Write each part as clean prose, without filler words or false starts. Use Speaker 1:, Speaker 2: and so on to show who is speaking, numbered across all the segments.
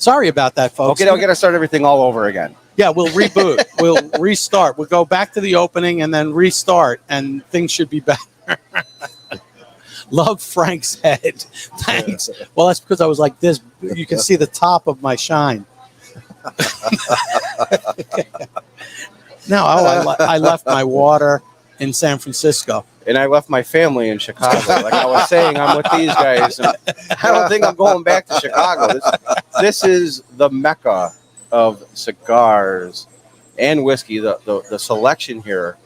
Speaker 1: Sorry about that, folks.
Speaker 2: Okay, I'll get to start everything all over again.
Speaker 1: Yeah, we'll reboot. We'll restart. We'll go back to the opening and then restart, and things should be better. Love Frank's head. Thanks. Well, that's because I was like this. You can see the top of my shine. No, I left my water in San Francisco.
Speaker 2: And I left my family in Chicago. Like I was saying, I'm with these guys. And I don't think I'm going back to Chicago. This is the mecca of cigars and whiskey. The selection here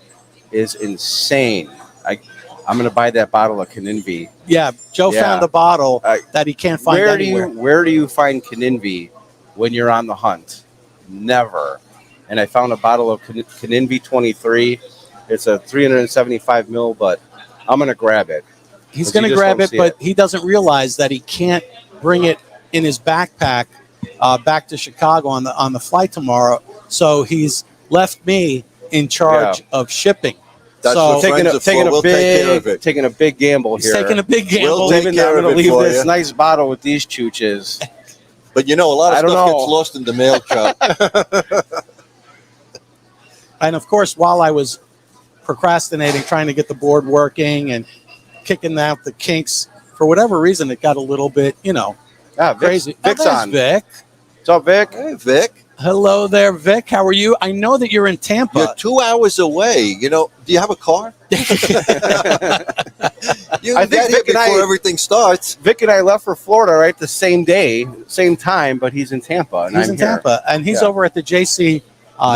Speaker 2: is insane. I'm going to buy that bottle of Caninvi.
Speaker 1: Yeah, Joe found a bottle that he can't find anywhere.
Speaker 2: Where do you find Caninvi when you're on the hunt? Never. And I found a bottle of Caninvi 23. It's a 375 mil, but I'm going to grab it.
Speaker 1: He's going to grab it, but he doesn't realize that he can't bring it in his backpack back to Chicago on the flight tomorrow. So he's left me in charge of shipping.
Speaker 2: So taking a big gamble here.
Speaker 1: He's taking a big gamble.
Speaker 2: I'm going to leave this nice bottle with these chooches.
Speaker 3: But a lot of stuff gets lost in the mail truck.
Speaker 1: And of course, while I was procrastinating, trying to get the board working and kicking out the kinks, for whatever reason, it got a little bit, crazy.
Speaker 2: Vic's on.
Speaker 1: Vic.
Speaker 2: What's up, Vic?
Speaker 3: Hey, Vic.
Speaker 1: Hello there, Vic. How are you? I know that you're in Tampa.
Speaker 3: You're 2 hours away. Do you have a car? I think Vic before everything starts.
Speaker 2: Vic and I left for Florida right the same day, same time, but he's in Tampa. And
Speaker 1: he's in Tampa, and he's over at the JC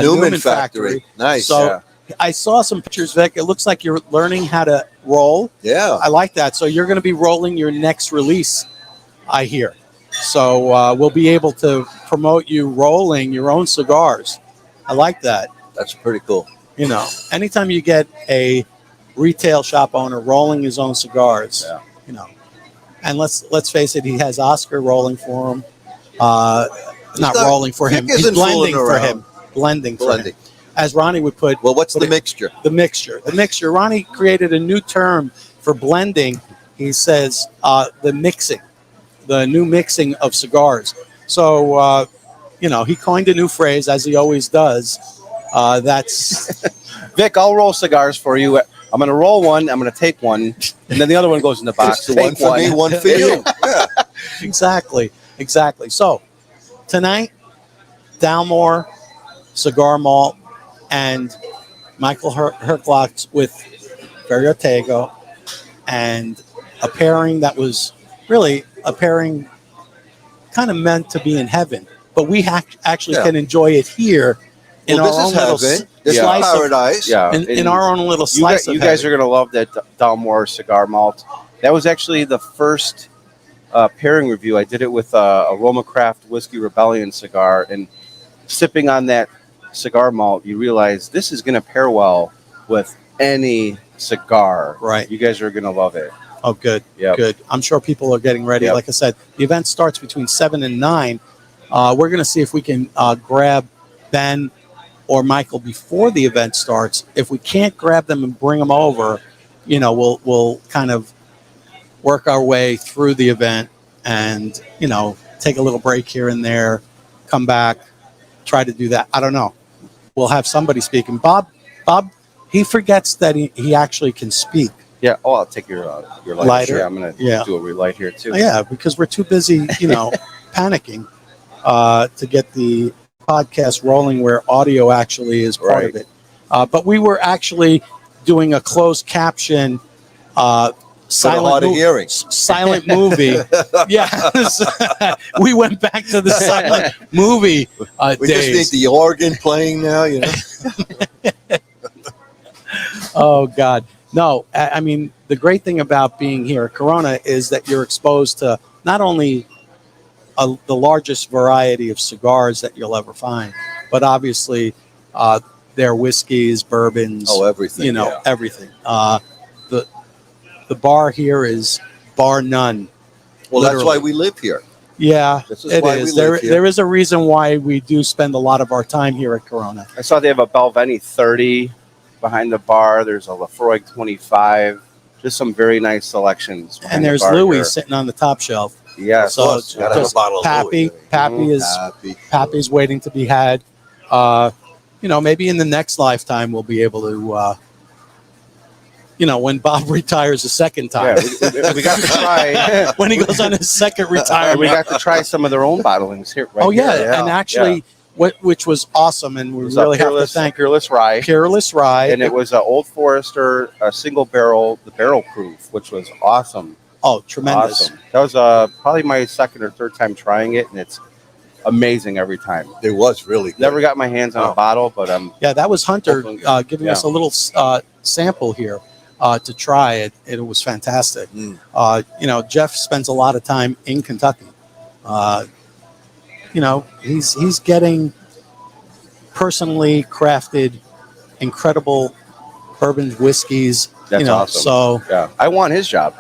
Speaker 1: Newman Factory.
Speaker 3: Nice.
Speaker 1: So I saw some pictures, Vic. It looks like you're learning how to roll.
Speaker 3: Yeah.
Speaker 1: I like that. So you're going to be rolling your next release, I hear. So we'll be able to promote you rolling your own cigars. I like that.
Speaker 3: That's pretty cool.
Speaker 1: Anytime you get a retail shop owner rolling his own cigars, and let's face it, he has Oscar rolling for him. Not rolling for him. He's blending for him. Blending for him. As Ronnie would put.
Speaker 3: Well, what's the mixture?
Speaker 1: The mixture. Ronnie created a new term for blending. He says the mixing. The new mixing of cigars. So, he coined a new phrase, as he always does. That's
Speaker 2: Vic, I'll roll cigars for you. I'm going to roll one. I'm going to take one. And then the other one goes in the box.
Speaker 3: One for me, one for you. Yeah.
Speaker 1: Exactly. So, tonight, Dalmore, Cigar Malt, and Michael Herklots with Ferriotego, and a pairing that was really a pairing kind of meant to be in heaven, but we actually can enjoy it here in our own little slice of
Speaker 3: paradise.
Speaker 1: In our own little slice of
Speaker 2: you guys are going to love that Dalmore Cigar Malt. That was actually the first pairing review. I did it with Aroma Craft Whiskey Rebellion cigar, and sipping on that cigar malt, you realize this is going to pair well with any cigar.
Speaker 1: Right.
Speaker 2: You guys are going to love it.
Speaker 1: Oh, good. Yeah. Good. I'm sure people are getting ready. Yep. Like I said, the event starts between 7 and 9. We're going to see if we can grab Ben or Michael before the event starts. If we can't grab them and bring them over, we'll kind of work our way through the event and, take a little break here and there, come back, try to do that. I don't know. We'll have somebody speaking. Bob, he forgets that he actually can speak.
Speaker 2: Yeah. Oh, I'll take your lighter. Yeah, I'm going to do a relight here too.
Speaker 1: Yeah, because we're too busy, panicking to get the podcast rolling where audio actually is part of it. But we were actually doing a closed caption silent movie. Yes. We went back to the silent movie
Speaker 3: we
Speaker 1: days.
Speaker 3: just need the organ playing now,
Speaker 1: Oh, God. No, I mean, the great thing about being here at Corona is that you're exposed to not only the largest variety of cigars that you'll ever find, but obviously their whiskeys, bourbons.
Speaker 3: Oh, everything.
Speaker 1: Everything. The bar here is bar none.
Speaker 3: Well, literally. That's why we live here.
Speaker 1: Yeah, it is. There is a reason why we do spend a lot of our time here at Corona.
Speaker 2: I saw they have a Balvenie 30 behind the bar. There's a Lafroig 25. Just some very nice selections.
Speaker 1: And there's Louis sitting on the top shelf.
Speaker 2: Yes.
Speaker 1: So
Speaker 3: Plus, gotta have a
Speaker 1: just
Speaker 3: bottle of
Speaker 1: Pappy,
Speaker 3: Louis.
Speaker 1: Pappy Pappy's waiting to be had. Maybe in the next lifetime we'll be able to. When Bob retires a second time.
Speaker 2: Yeah, we got to try.
Speaker 1: When he goes on his second
Speaker 2: We
Speaker 1: retirement.
Speaker 2: got to try some of their own bottlings here. Right
Speaker 1: yeah.
Speaker 2: here.
Speaker 1: And actually, which was awesome, and we really have to thank
Speaker 2: Peerless Rye.
Speaker 1: Peerless Rye.
Speaker 2: And it was an Old Forester, a single barrel, the barrel proof, which was awesome.
Speaker 1: Oh, tremendous.
Speaker 2: Awesome. That was probably my second or third time trying it, and it's amazing every time.
Speaker 3: It was really good.
Speaker 2: Never got my hands on a bottle, but
Speaker 1: yeah, that was Hunter giving us a little sample here to try it. It was fantastic. Jeff spends a lot of time in Kentucky. He's getting personally crafted, incredible bourbon whiskeys.
Speaker 2: That's awesome.
Speaker 1: So
Speaker 2: I want his job.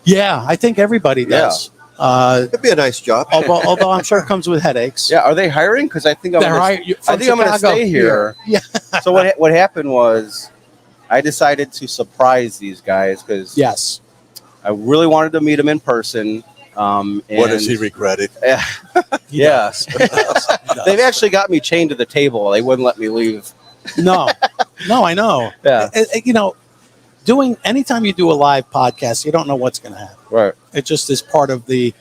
Speaker 1: Yeah, I think everybody does.
Speaker 3: It'd be a nice job.
Speaker 1: although I'm sure it comes with headaches.
Speaker 2: Yeah, are they hiring? Because I think I'm going to stay here.
Speaker 1: Yeah.
Speaker 2: So what happened was, I decided to surprise these guys because I really wanted to meet them in person.
Speaker 3: What has he regretted?
Speaker 2: Yes. They've actually got me chained to the table. They wouldn't let me leave.
Speaker 1: No, I know.
Speaker 2: Yeah.
Speaker 1: Anytime you do a live podcast, you don't know what's going to happen.
Speaker 2: Right.
Speaker 1: It just is part of the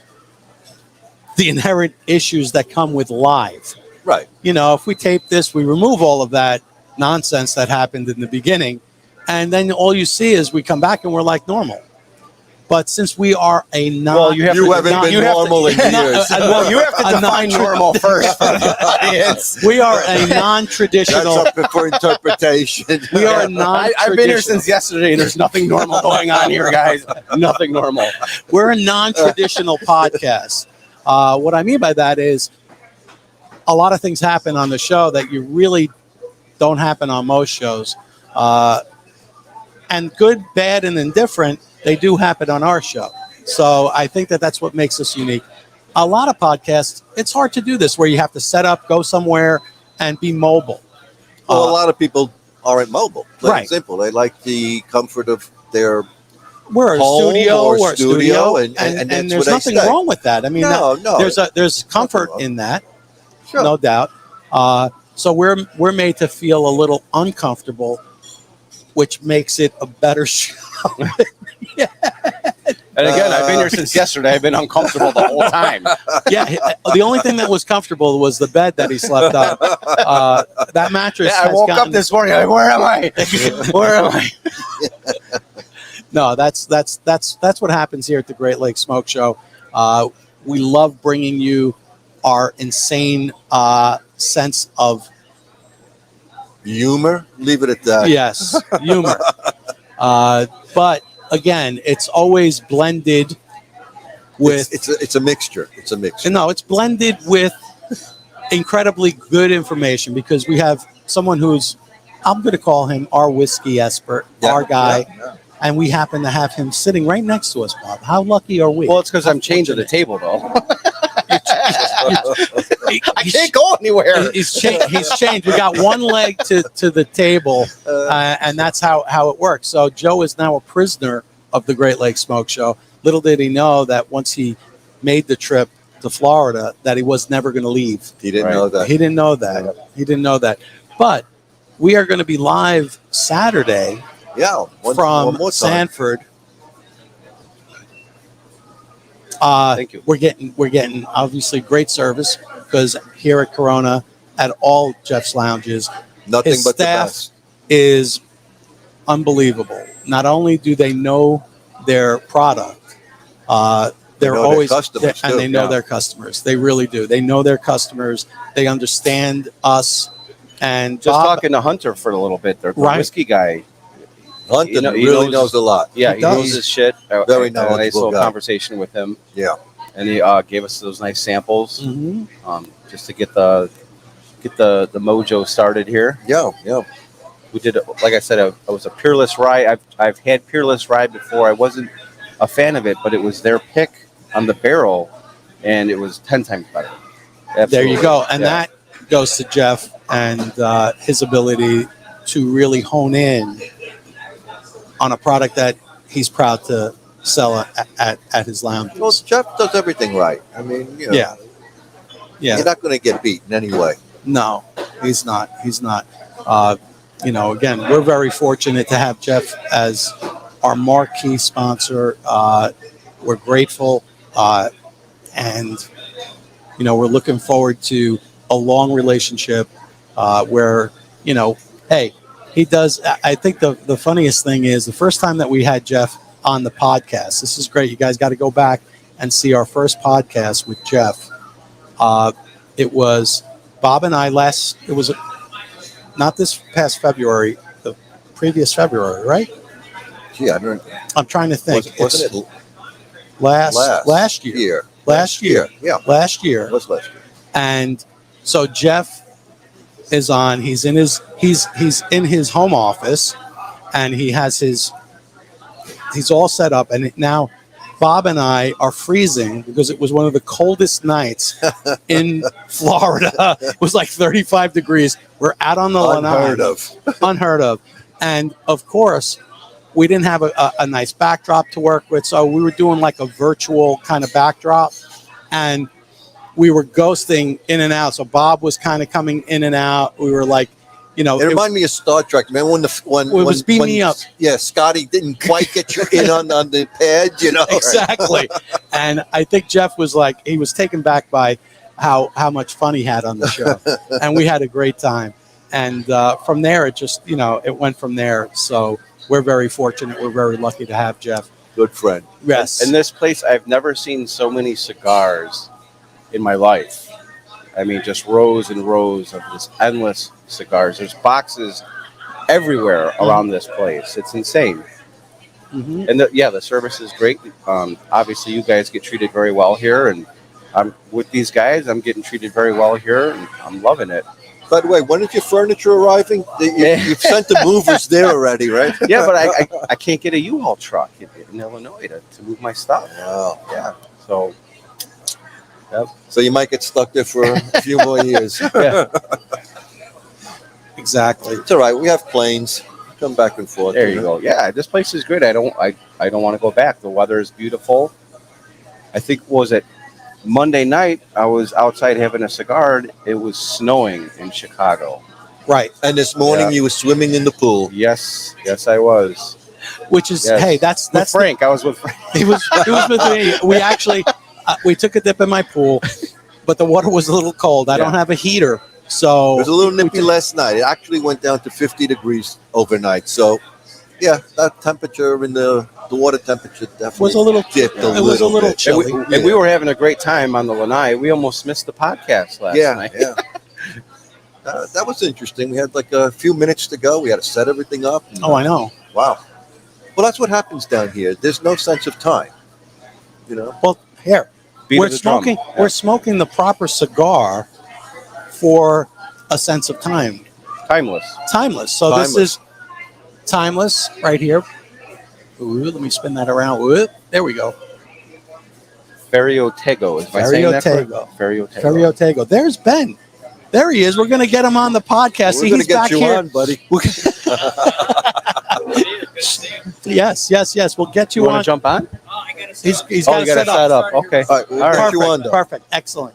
Speaker 1: inherent issues that come with live.
Speaker 3: Right.
Speaker 1: If we tape this, we remove all of that nonsense that happened in the beginning, and then all you see is we come back and we're like normal. But since we are a
Speaker 3: you haven't been normal in years.
Speaker 2: You have to define normal first for the audience.
Speaker 1: We are a non-traditional.
Speaker 3: That's up for interpretation.
Speaker 1: We are a non-traditional.
Speaker 2: I've been here since yesterday, and there's nothing normal going on here, guys. Nothing normal.
Speaker 1: We're a non-traditional podcast. What I mean by that is a lot of things happen on the show that you really don't happen on most shows. And good, bad, and indifferent, they do happen on our show. So I think that's what makes us unique. A lot of podcasts, it's hard to do this where you have to set up, go somewhere, and be mobile.
Speaker 3: Well, a lot of people aren't mobile. Plain
Speaker 1: Right.
Speaker 3: and simple. They like the comfort of their
Speaker 1: we're a
Speaker 3: home
Speaker 1: studio,
Speaker 3: or
Speaker 1: we're a
Speaker 3: studio,
Speaker 1: studio,
Speaker 3: and
Speaker 1: and
Speaker 3: that's
Speaker 1: there's
Speaker 3: where they
Speaker 1: nothing
Speaker 3: stay.
Speaker 1: wrong with that. I mean,
Speaker 3: No,
Speaker 1: there's comfort
Speaker 3: wrong.
Speaker 1: in that,
Speaker 3: Sure.
Speaker 1: no doubt. So we're made to feel a little uncomfortable, which makes it a better show.
Speaker 2: And again, I've been here since yesterday. I've been uncomfortable the whole time.
Speaker 1: Yeah, the only thing that was comfortable was the bed that he slept on. That mattress.
Speaker 2: I woke up this morning. Like, where am I? Where am I?
Speaker 1: No, that's what happens here at the Great Lakes Smoke Show. We love bringing you our insane sense of
Speaker 3: humor. Leave it at that.
Speaker 1: yes, humor. But again, it's always blended with.
Speaker 3: It's a mixture. It's a mixture.
Speaker 1: No, it's blended with incredibly good information because we have someone who's, I'm going to call him our whiskey expert, our guy.
Speaker 3: Yeah.
Speaker 1: And we happen to have him sitting right next to us, Bob. How lucky are we?
Speaker 2: Well, it's because I'm chained to the table, though. I can't go anywhere.
Speaker 1: He's changed. We got one leg to the table, and that's how it works. So Joe is now a prisoner of the Great Lakes Smoke Show. Little did he know that once he made the trip to Florida, that he was never going to leave.
Speaker 3: He didn't know that.
Speaker 1: He didn't know that. He didn't know that. But we are going to be live Saturday.
Speaker 3: Yeah,
Speaker 1: from
Speaker 3: more time.
Speaker 1: Sanford.
Speaker 2: Thank you.
Speaker 1: We're getting obviously great service because here at Corona, at all Jeff's lounges,
Speaker 3: Nothing
Speaker 1: his
Speaker 3: but the
Speaker 1: staff
Speaker 3: best.
Speaker 1: is unbelievable. Not only do they know their product, they're
Speaker 3: know their
Speaker 1: always
Speaker 3: customers,
Speaker 1: and
Speaker 3: too.
Speaker 1: they know
Speaker 2: Yeah.
Speaker 1: their customers. They really do. They know their customers. They understand us. And
Speaker 2: Just
Speaker 1: Bob,
Speaker 2: talking to Hunter for a little bit. The
Speaker 1: Right.
Speaker 2: whiskey guy.
Speaker 3: Hunter
Speaker 2: He
Speaker 3: really
Speaker 2: knows-
Speaker 3: knows a lot.
Speaker 2: Yeah,
Speaker 1: He
Speaker 2: he
Speaker 1: does.
Speaker 2: knows his shit.
Speaker 3: Very
Speaker 2: I had a nice
Speaker 3: knowledgeable
Speaker 2: little
Speaker 3: guy.
Speaker 2: conversation with him,
Speaker 3: Yeah.
Speaker 2: and he gave us those nice samples
Speaker 1: Mhm.
Speaker 2: just to get the mojo started here.
Speaker 3: Yeah.
Speaker 2: We did, like I said, I was a Peerless Rye. I've had Peerless Rye before. I wasn't a fan of it, but it was their pick on the barrel, and it was 10 times better.
Speaker 1: There
Speaker 2: Absolutely.
Speaker 1: you go. And
Speaker 2: Yeah.
Speaker 1: that goes to Jeff and his ability to really hone in on a product that he's proud to sell at his lounges.
Speaker 3: Well, Jeff does everything right. I mean,
Speaker 1: Yeah.
Speaker 3: you're not going to get beaten anyway.
Speaker 1: No, he's not. He's not. Again, we're very fortunate to have Jeff as our marquee sponsor. We're grateful, and we're looking forward to a long relationship where hey, he does. I think the funniest thing is the first time that we had Jeff on the podcast. This is great. You guys got to go back and see our first podcast with Jeff. It was Bob and I it was not this past February, the previous February, right?
Speaker 3: Gee, I don't.
Speaker 1: I'm trying to think.
Speaker 3: Wasn't it
Speaker 1: last year? Last year.
Speaker 3: Yeah.
Speaker 1: Last year.
Speaker 3: It was last year.
Speaker 1: And so Jeff is on. He's in his home office, and he's all set up. And now Bob and I are freezing because it was one of the coldest nights in Florida. It was like 35 degrees. We're out on the lanai. Unheard of. And of course, we didn't have a nice backdrop to work with, so we were doing like a virtual kind of backdrop, and we were ghosting in and out. So Bob was kind of coming in and out. We were like, it
Speaker 3: reminded me of Star Trek. Remember when
Speaker 1: it was beam me up?
Speaker 3: Yeah, Scotty didn't quite get you in on the pad,
Speaker 1: Exactly. And I think Jeff was like, he was taken back by how much fun he had on the show, and we had a great time. And from there, it just it went from there. So we're very fortunate. We're very lucky to have Jeff.
Speaker 3: Good friend.
Speaker 1: Yes.
Speaker 2: In this place, I've never seen so many cigars in my life. I mean, just rows and rows of this endless cigars. There's boxes everywhere around this place. It's insane.
Speaker 1: Mm-hmm.
Speaker 2: And the service is great. Obviously, you guys get treated very well here, and I'm with these guys. I'm getting treated very well here, and I'm loving it.
Speaker 3: By the way, when is your furniture arriving? You've sent the movers there already, right?
Speaker 2: Yeah, but I can't get a U-Haul truck in Illinois to move my stuff.
Speaker 3: Wow.
Speaker 2: Yeah. So. Yep.
Speaker 3: So you might get stuck there for a few more years.
Speaker 2: Yeah.
Speaker 1: Exactly.
Speaker 3: It's all right. We have planes. Come back and forth.
Speaker 2: There you go. Yeah, this place is great. I don't want to go back. The weather is beautiful. I think was it Monday night? I was outside having a cigar. It was snowing in Chicago.
Speaker 1: Right.
Speaker 3: And this morning you were swimming in the pool.
Speaker 2: Yes, I was.
Speaker 1: Which is that's
Speaker 2: with Frank. I was with Frank.
Speaker 1: He was with me. We actually we took a dip in my pool, but the water was a little cold. I don't have a heater. So
Speaker 3: it was a little nippy last night. It actually went down to 50 degrees overnight. So, yeah, that temperature in the water temperature definitely
Speaker 1: was a little
Speaker 3: dipped.
Speaker 1: It was a little chilly.
Speaker 2: And we were having a great time on the lanai. We almost missed the podcast last night.
Speaker 3: Yeah. That was interesting. We had like a few minutes to go. We had to set everything up.
Speaker 1: Oh, I know.
Speaker 3: Wow. Well, that's what happens down here. There's no sense of time.
Speaker 1: Well, here we're smoking.
Speaker 2: Yeah.
Speaker 1: We're smoking the proper cigar for a sense of time.
Speaker 2: Timeless.
Speaker 1: So this is timeless right here. Ooh, let me spin that around. Ooh, there we go.
Speaker 2: Ferriotego. Is my saying that correct?
Speaker 1: Ferriotego. Ferriotego. There's Ben. There he is. We're going to get him on the podcast.
Speaker 3: We're going to get you on, buddy.
Speaker 1: Yes. We'll get you
Speaker 2: on.
Speaker 1: on.
Speaker 2: Want to jump on?
Speaker 1: He's
Speaker 2: got to set up. Okay.
Speaker 3: All right. We'll get you on, though.
Speaker 1: Perfect. Excellent.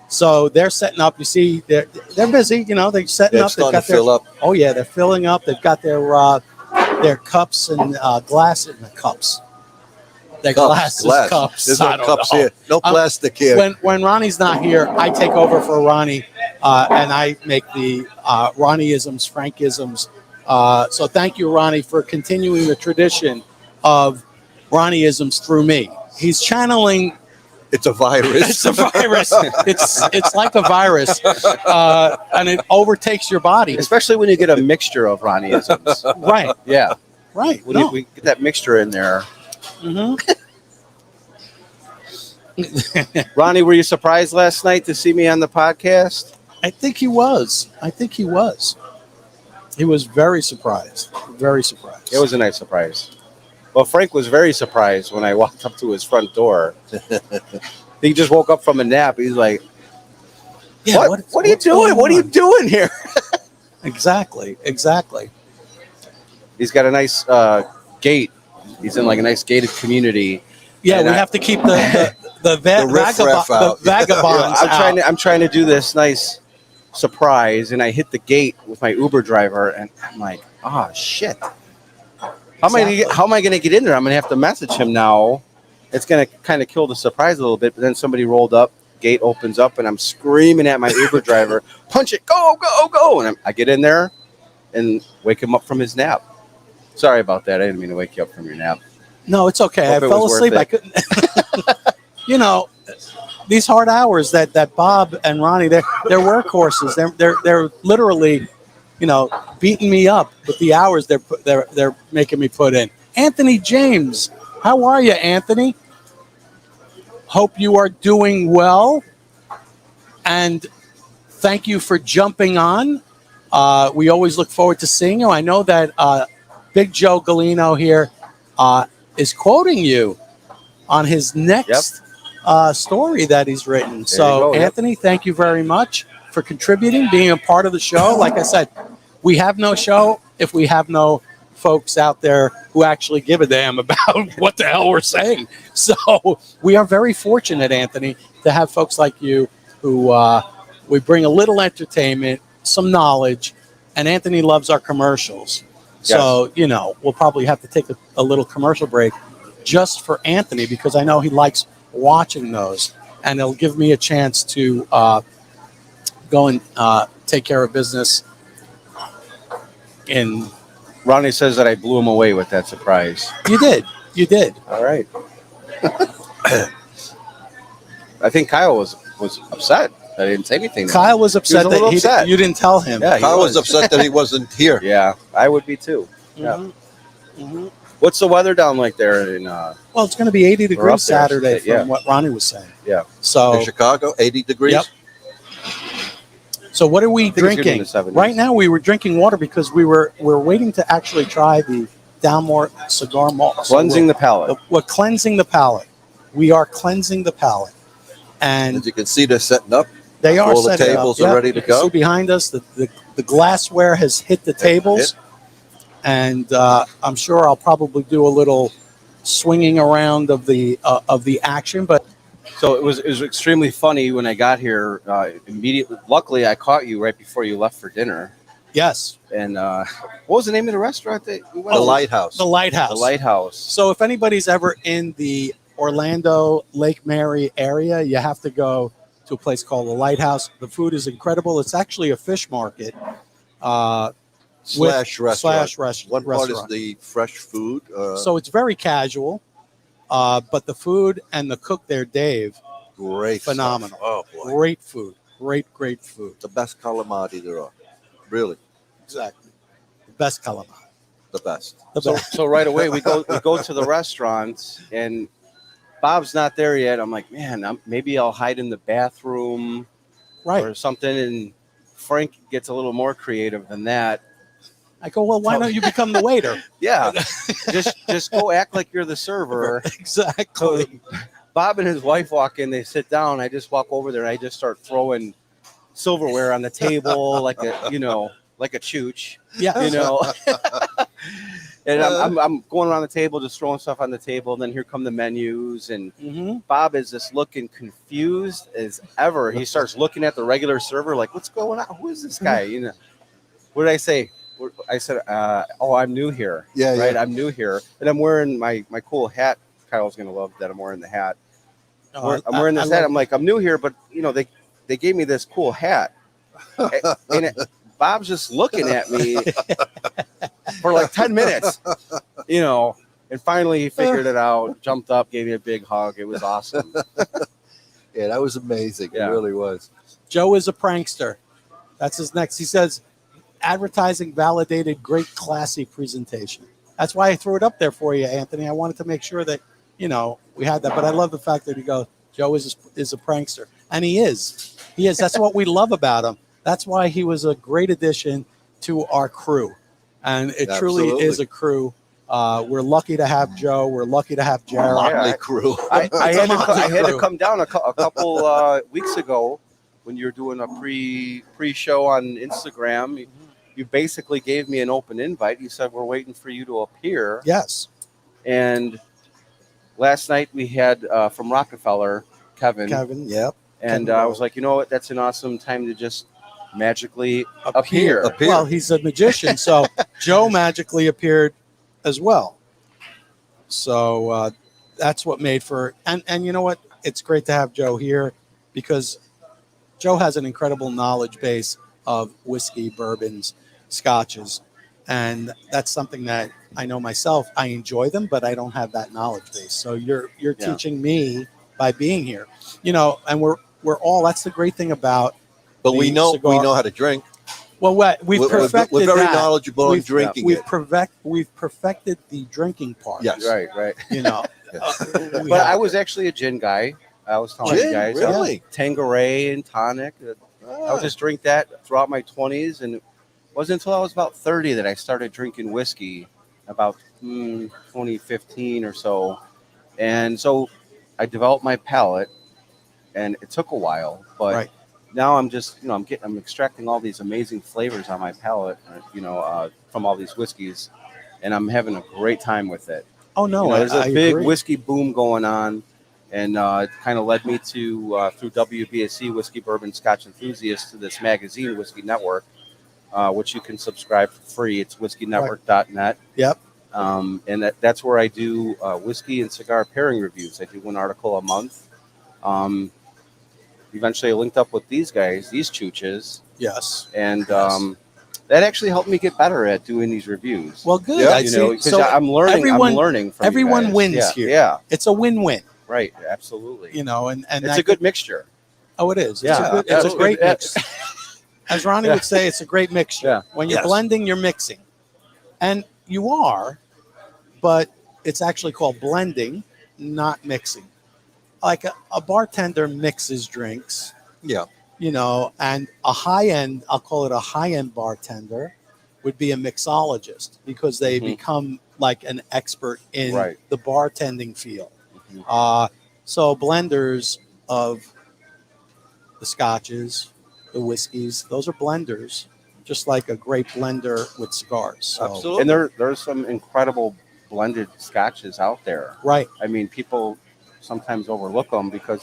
Speaker 1: So they're setting up. You see, they're busy. They're setting up.
Speaker 3: They've got fill up.
Speaker 1: Oh yeah, they're filling up. They've got their cups and glass in the cups. Their
Speaker 3: glass.
Speaker 1: Cups.
Speaker 3: There's no cups here. No plastic here.
Speaker 1: When Ronnie's not here, I take over for Ronnie, and I make the Ronnie-isms, Frank-isms. So thank you, Ronnie, for continuing the tradition of Ronnie-isms through me. He's channeling.
Speaker 3: It's a virus.
Speaker 1: It's a virus. It's like a virus, and it overtakes your body.
Speaker 2: Especially when you get a mixture of Ronnie-isms.
Speaker 1: Right.
Speaker 2: Yeah.
Speaker 1: Right.
Speaker 2: When we get that mixture in there.
Speaker 1: Mm-hmm.
Speaker 2: Ronnie, were you surprised last night to see me on the podcast?
Speaker 1: I think he was. He was very surprised. Very surprised.
Speaker 2: It was a nice surprise. Well, Frank was very surprised when I walked up to his front door. He just woke up from a nap. He's like,
Speaker 1: yeah,
Speaker 2: what are you doing? What are you doing here?
Speaker 1: Exactly.
Speaker 2: He's got a nice gate. He's in like a nice gated community.
Speaker 1: Yeah,
Speaker 2: And
Speaker 1: we have to keep the
Speaker 3: riffraff out.
Speaker 1: vagabonds out.
Speaker 2: I'm trying to do this nice surprise, and I hit the gate with my Uber driver, and I'm like, oh shit. How am I going to get in there? I'm going to have to message him now. It's going to kind of kill the surprise a little bit. But then somebody rolled up, gate opens up, and I'm screaming at my Uber driver, punch it, go, go, go. And I get in there and wake him up from his nap. Sorry about that. I didn't mean to wake you up from your nap.
Speaker 1: No, it's okay.
Speaker 2: Hope
Speaker 1: I
Speaker 2: it
Speaker 1: fell
Speaker 2: was
Speaker 1: asleep.
Speaker 2: worth
Speaker 1: I couldn't. You know, these hard hours that Bob and Ronnie, they're workhorses. They're literally, you know, beating me up with the hours they're making me put in. Anthony James, how are you, Anthony? Hope you are doing well, and thank you for jumping on. We always look forward to seeing you. I know that Big Joe Gulino here is quoting you on his next story that he's written. So, Anthony, thank you very much for contributing, being a part of the show. Like I said, we have no show if we have no folks out there who actually give a damn about what the hell we're saying. So we are very fortunate, Anthony, to have folks like you who we bring a little entertainment, some knowledge, and Anthony loves our commercials. So, you know, we'll probably have to take a little commercial break just for Anthony because I know he likes watching those, and it'll give me a chance to go and take care of business. In
Speaker 2: Ronnie says that I blew him away with that surprise.
Speaker 1: You did.
Speaker 2: All right. I think Kyle was upset that I didn't say anything.
Speaker 1: Kyle was upset that you didn't tell him.
Speaker 3: Yeah, Kyle was upset that he wasn't here.
Speaker 2: Yeah, I would be too. Yeah.
Speaker 1: Mm-hmm.
Speaker 2: What's the weather down like there in
Speaker 1: well, it's going to be 80 degrees Saturday from what Ronnie was saying.
Speaker 2: Yeah.
Speaker 1: So
Speaker 3: in Chicago, 80 degrees.
Speaker 1: Yep. So what are we drinking? Right now we were drinking water because we're waiting to actually try the Dalmore cigar malt.
Speaker 2: Cleansing the palate.
Speaker 1: We're cleansing the palate. We are cleansing the palate. And
Speaker 3: as you can see, they're setting up.
Speaker 1: They are
Speaker 3: all the tables are ready to go.
Speaker 1: See behind us, the glassware has hit the tables. And I'm sure I'll probably do a little swinging around of the action, but
Speaker 2: so it was extremely funny when I got here. Immediately, luckily, I caught you right before you left for dinner.
Speaker 1: Yes.
Speaker 2: And what was the name of the restaurant that we went?
Speaker 3: The Lighthouse.
Speaker 1: The Lighthouse.
Speaker 2: The Lighthouse.
Speaker 1: So if anybody's ever in the Orlando, Lake Mary area, you have to go to a place called the Lighthouse. The food is incredible. It's actually a fish market.
Speaker 3: Slash restaurant. One part
Speaker 1: restaurant.
Speaker 3: is the fresh food.
Speaker 1: So it's very casual, but the food and the cook there, Dave,
Speaker 3: great,
Speaker 1: phenomenal.
Speaker 3: Stuff. Oh boy,
Speaker 1: great food, great food.
Speaker 3: The best calamari there are, really.
Speaker 1: Exactly, the best calamari.
Speaker 3: The best.
Speaker 2: So right away we go to the restaurant and Bob's not there yet. I'm like, man, maybe I'll hide in the bathroom, or something. And Frank gets a little more creative than that.
Speaker 1: I go, well, why don't you become the waiter?
Speaker 2: Yeah, just go act like you're the server.
Speaker 1: Exactly.
Speaker 2: So Bob and his wife walk in. They sit down. I just walk over there and I just start throwing silverware on the table like a chooch.
Speaker 1: Yeah.
Speaker 2: And I'm going around the table, just throwing stuff on the table. And then here come the menus, and Bob is just looking confused as ever. He starts looking at the regular server, like, "What's going on? Who is this guy?" You know, what did I say? I said, "Oh, I'm new here."
Speaker 3: Yeah,
Speaker 2: right.
Speaker 3: Yeah.
Speaker 2: I'm new here, and I'm wearing my cool hat. Kyle's gonna love that I'm wearing the hat. I'm wearing this hat. I'm like, I'm new here, but you know, they gave me this cool hat, and Bob's just looking at me for like 10 minutes, you know, and finally he figured it out, jumped up, gave me a big hug. It was awesome.
Speaker 3: Yeah, that was amazing. Yeah. It really was.
Speaker 1: Joe is a prankster. That's his next. He says, advertising validated, great, classy presentation. That's why I threw it up there for you, Anthony. I wanted to make sure that, you know, we had that. But I love the fact that you go, Joe is a prankster. And he is. He is. That's what we love about him. That's why he was a great addition to our crew. And it truly is a crew. We're lucky to have Joe. We're lucky to have Jared.
Speaker 3: Motley crew.
Speaker 2: I had to come down a couple weeks ago when you were doing a pre-show on Instagram. You basically gave me an open invite. You said, we're waiting for you to appear.
Speaker 1: Yes.
Speaker 2: And last night we had from Rockefeller, Kevin.
Speaker 1: Kevin, yep.
Speaker 2: And
Speaker 1: Kevin
Speaker 2: I was like, you know what? That's an awesome time to just magically
Speaker 1: Appear.
Speaker 2: appear.
Speaker 1: Well, he's a magician, so Joe magically appeared as well. So that's what made for and you know what? It's great to have Joe here because Joe has an incredible knowledge base of whiskey, bourbons, scotches, and that's something that I know myself. I enjoy them, but I don't have that knowledge base. So you're teaching me by being here, and we're all. That's the great thing about.
Speaker 3: But we know how to drink.
Speaker 1: Well, we've perfected
Speaker 3: we're very
Speaker 1: that.
Speaker 3: knowledgeable in drinking.
Speaker 1: We've perfected the drinking part.
Speaker 3: Yes.
Speaker 2: Right.
Speaker 1: But
Speaker 2: I was actually a gin guy. I was telling you guys.
Speaker 3: Really?
Speaker 2: Tanqueray and tonic. I would just drink that throughout my 20s. And it wasn't until I was about 30 that I started drinking whiskey, about 2015 or so. And so I developed my palate, and it took a while. But
Speaker 1: Right.
Speaker 2: now I'm just, I'm extracting all these amazing flavors on my palate, from all these whiskeys. And I'm having a great time with it.
Speaker 1: Oh no,
Speaker 2: There's a
Speaker 1: I
Speaker 2: big
Speaker 1: agree.
Speaker 2: whiskey boom going on, and it kind of led me to through WBSC Whiskey Bourbon Scotch Enthusiast to this magazine, Whiskey Network, which you can subscribe for free. It's whiskeynetwork.net.
Speaker 1: Yep.
Speaker 2: And that's where I do whiskey and cigar pairing reviews. I do one article a month. Eventually, I linked up with these guys, these chooches,
Speaker 1: Yes.
Speaker 2: and that actually helped me get better at doing these reviews.
Speaker 1: Well, good.
Speaker 3: Yeah,
Speaker 2: Because
Speaker 1: So
Speaker 2: I'm learning.
Speaker 1: everyone-
Speaker 2: I'm learning from you
Speaker 1: everyone
Speaker 2: guys.
Speaker 1: wins
Speaker 2: Yeah,
Speaker 1: here.
Speaker 2: Yeah,
Speaker 1: it's a win-win.
Speaker 2: right. Absolutely.
Speaker 1: And
Speaker 2: It's a good mixture.
Speaker 1: Oh, it is.
Speaker 2: Yeah,
Speaker 1: It's a great
Speaker 2: yeah.
Speaker 1: mix. As Ronnie would say, it's a great mixture.
Speaker 2: Yeah.
Speaker 1: When you're
Speaker 3: Yes.
Speaker 1: blending, you're mixing, and you are, but it's actually called blending, not mixing. Like a bartender mixes drinks.
Speaker 3: Yeah.
Speaker 1: And a high-end, I'll call it a high-end bartender, would be a mixologist because they
Speaker 2: Mhm.
Speaker 1: become like an expert in
Speaker 2: Right.
Speaker 1: the bartending field.
Speaker 2: Mhm.
Speaker 1: So blenders of the scotches, the whiskeys, those are blenders, just like a great blender with cigars. So,
Speaker 3: Absolutely.
Speaker 2: And there's some incredible blended scotches out there.
Speaker 1: right.
Speaker 2: I mean, people sometimes overlook them because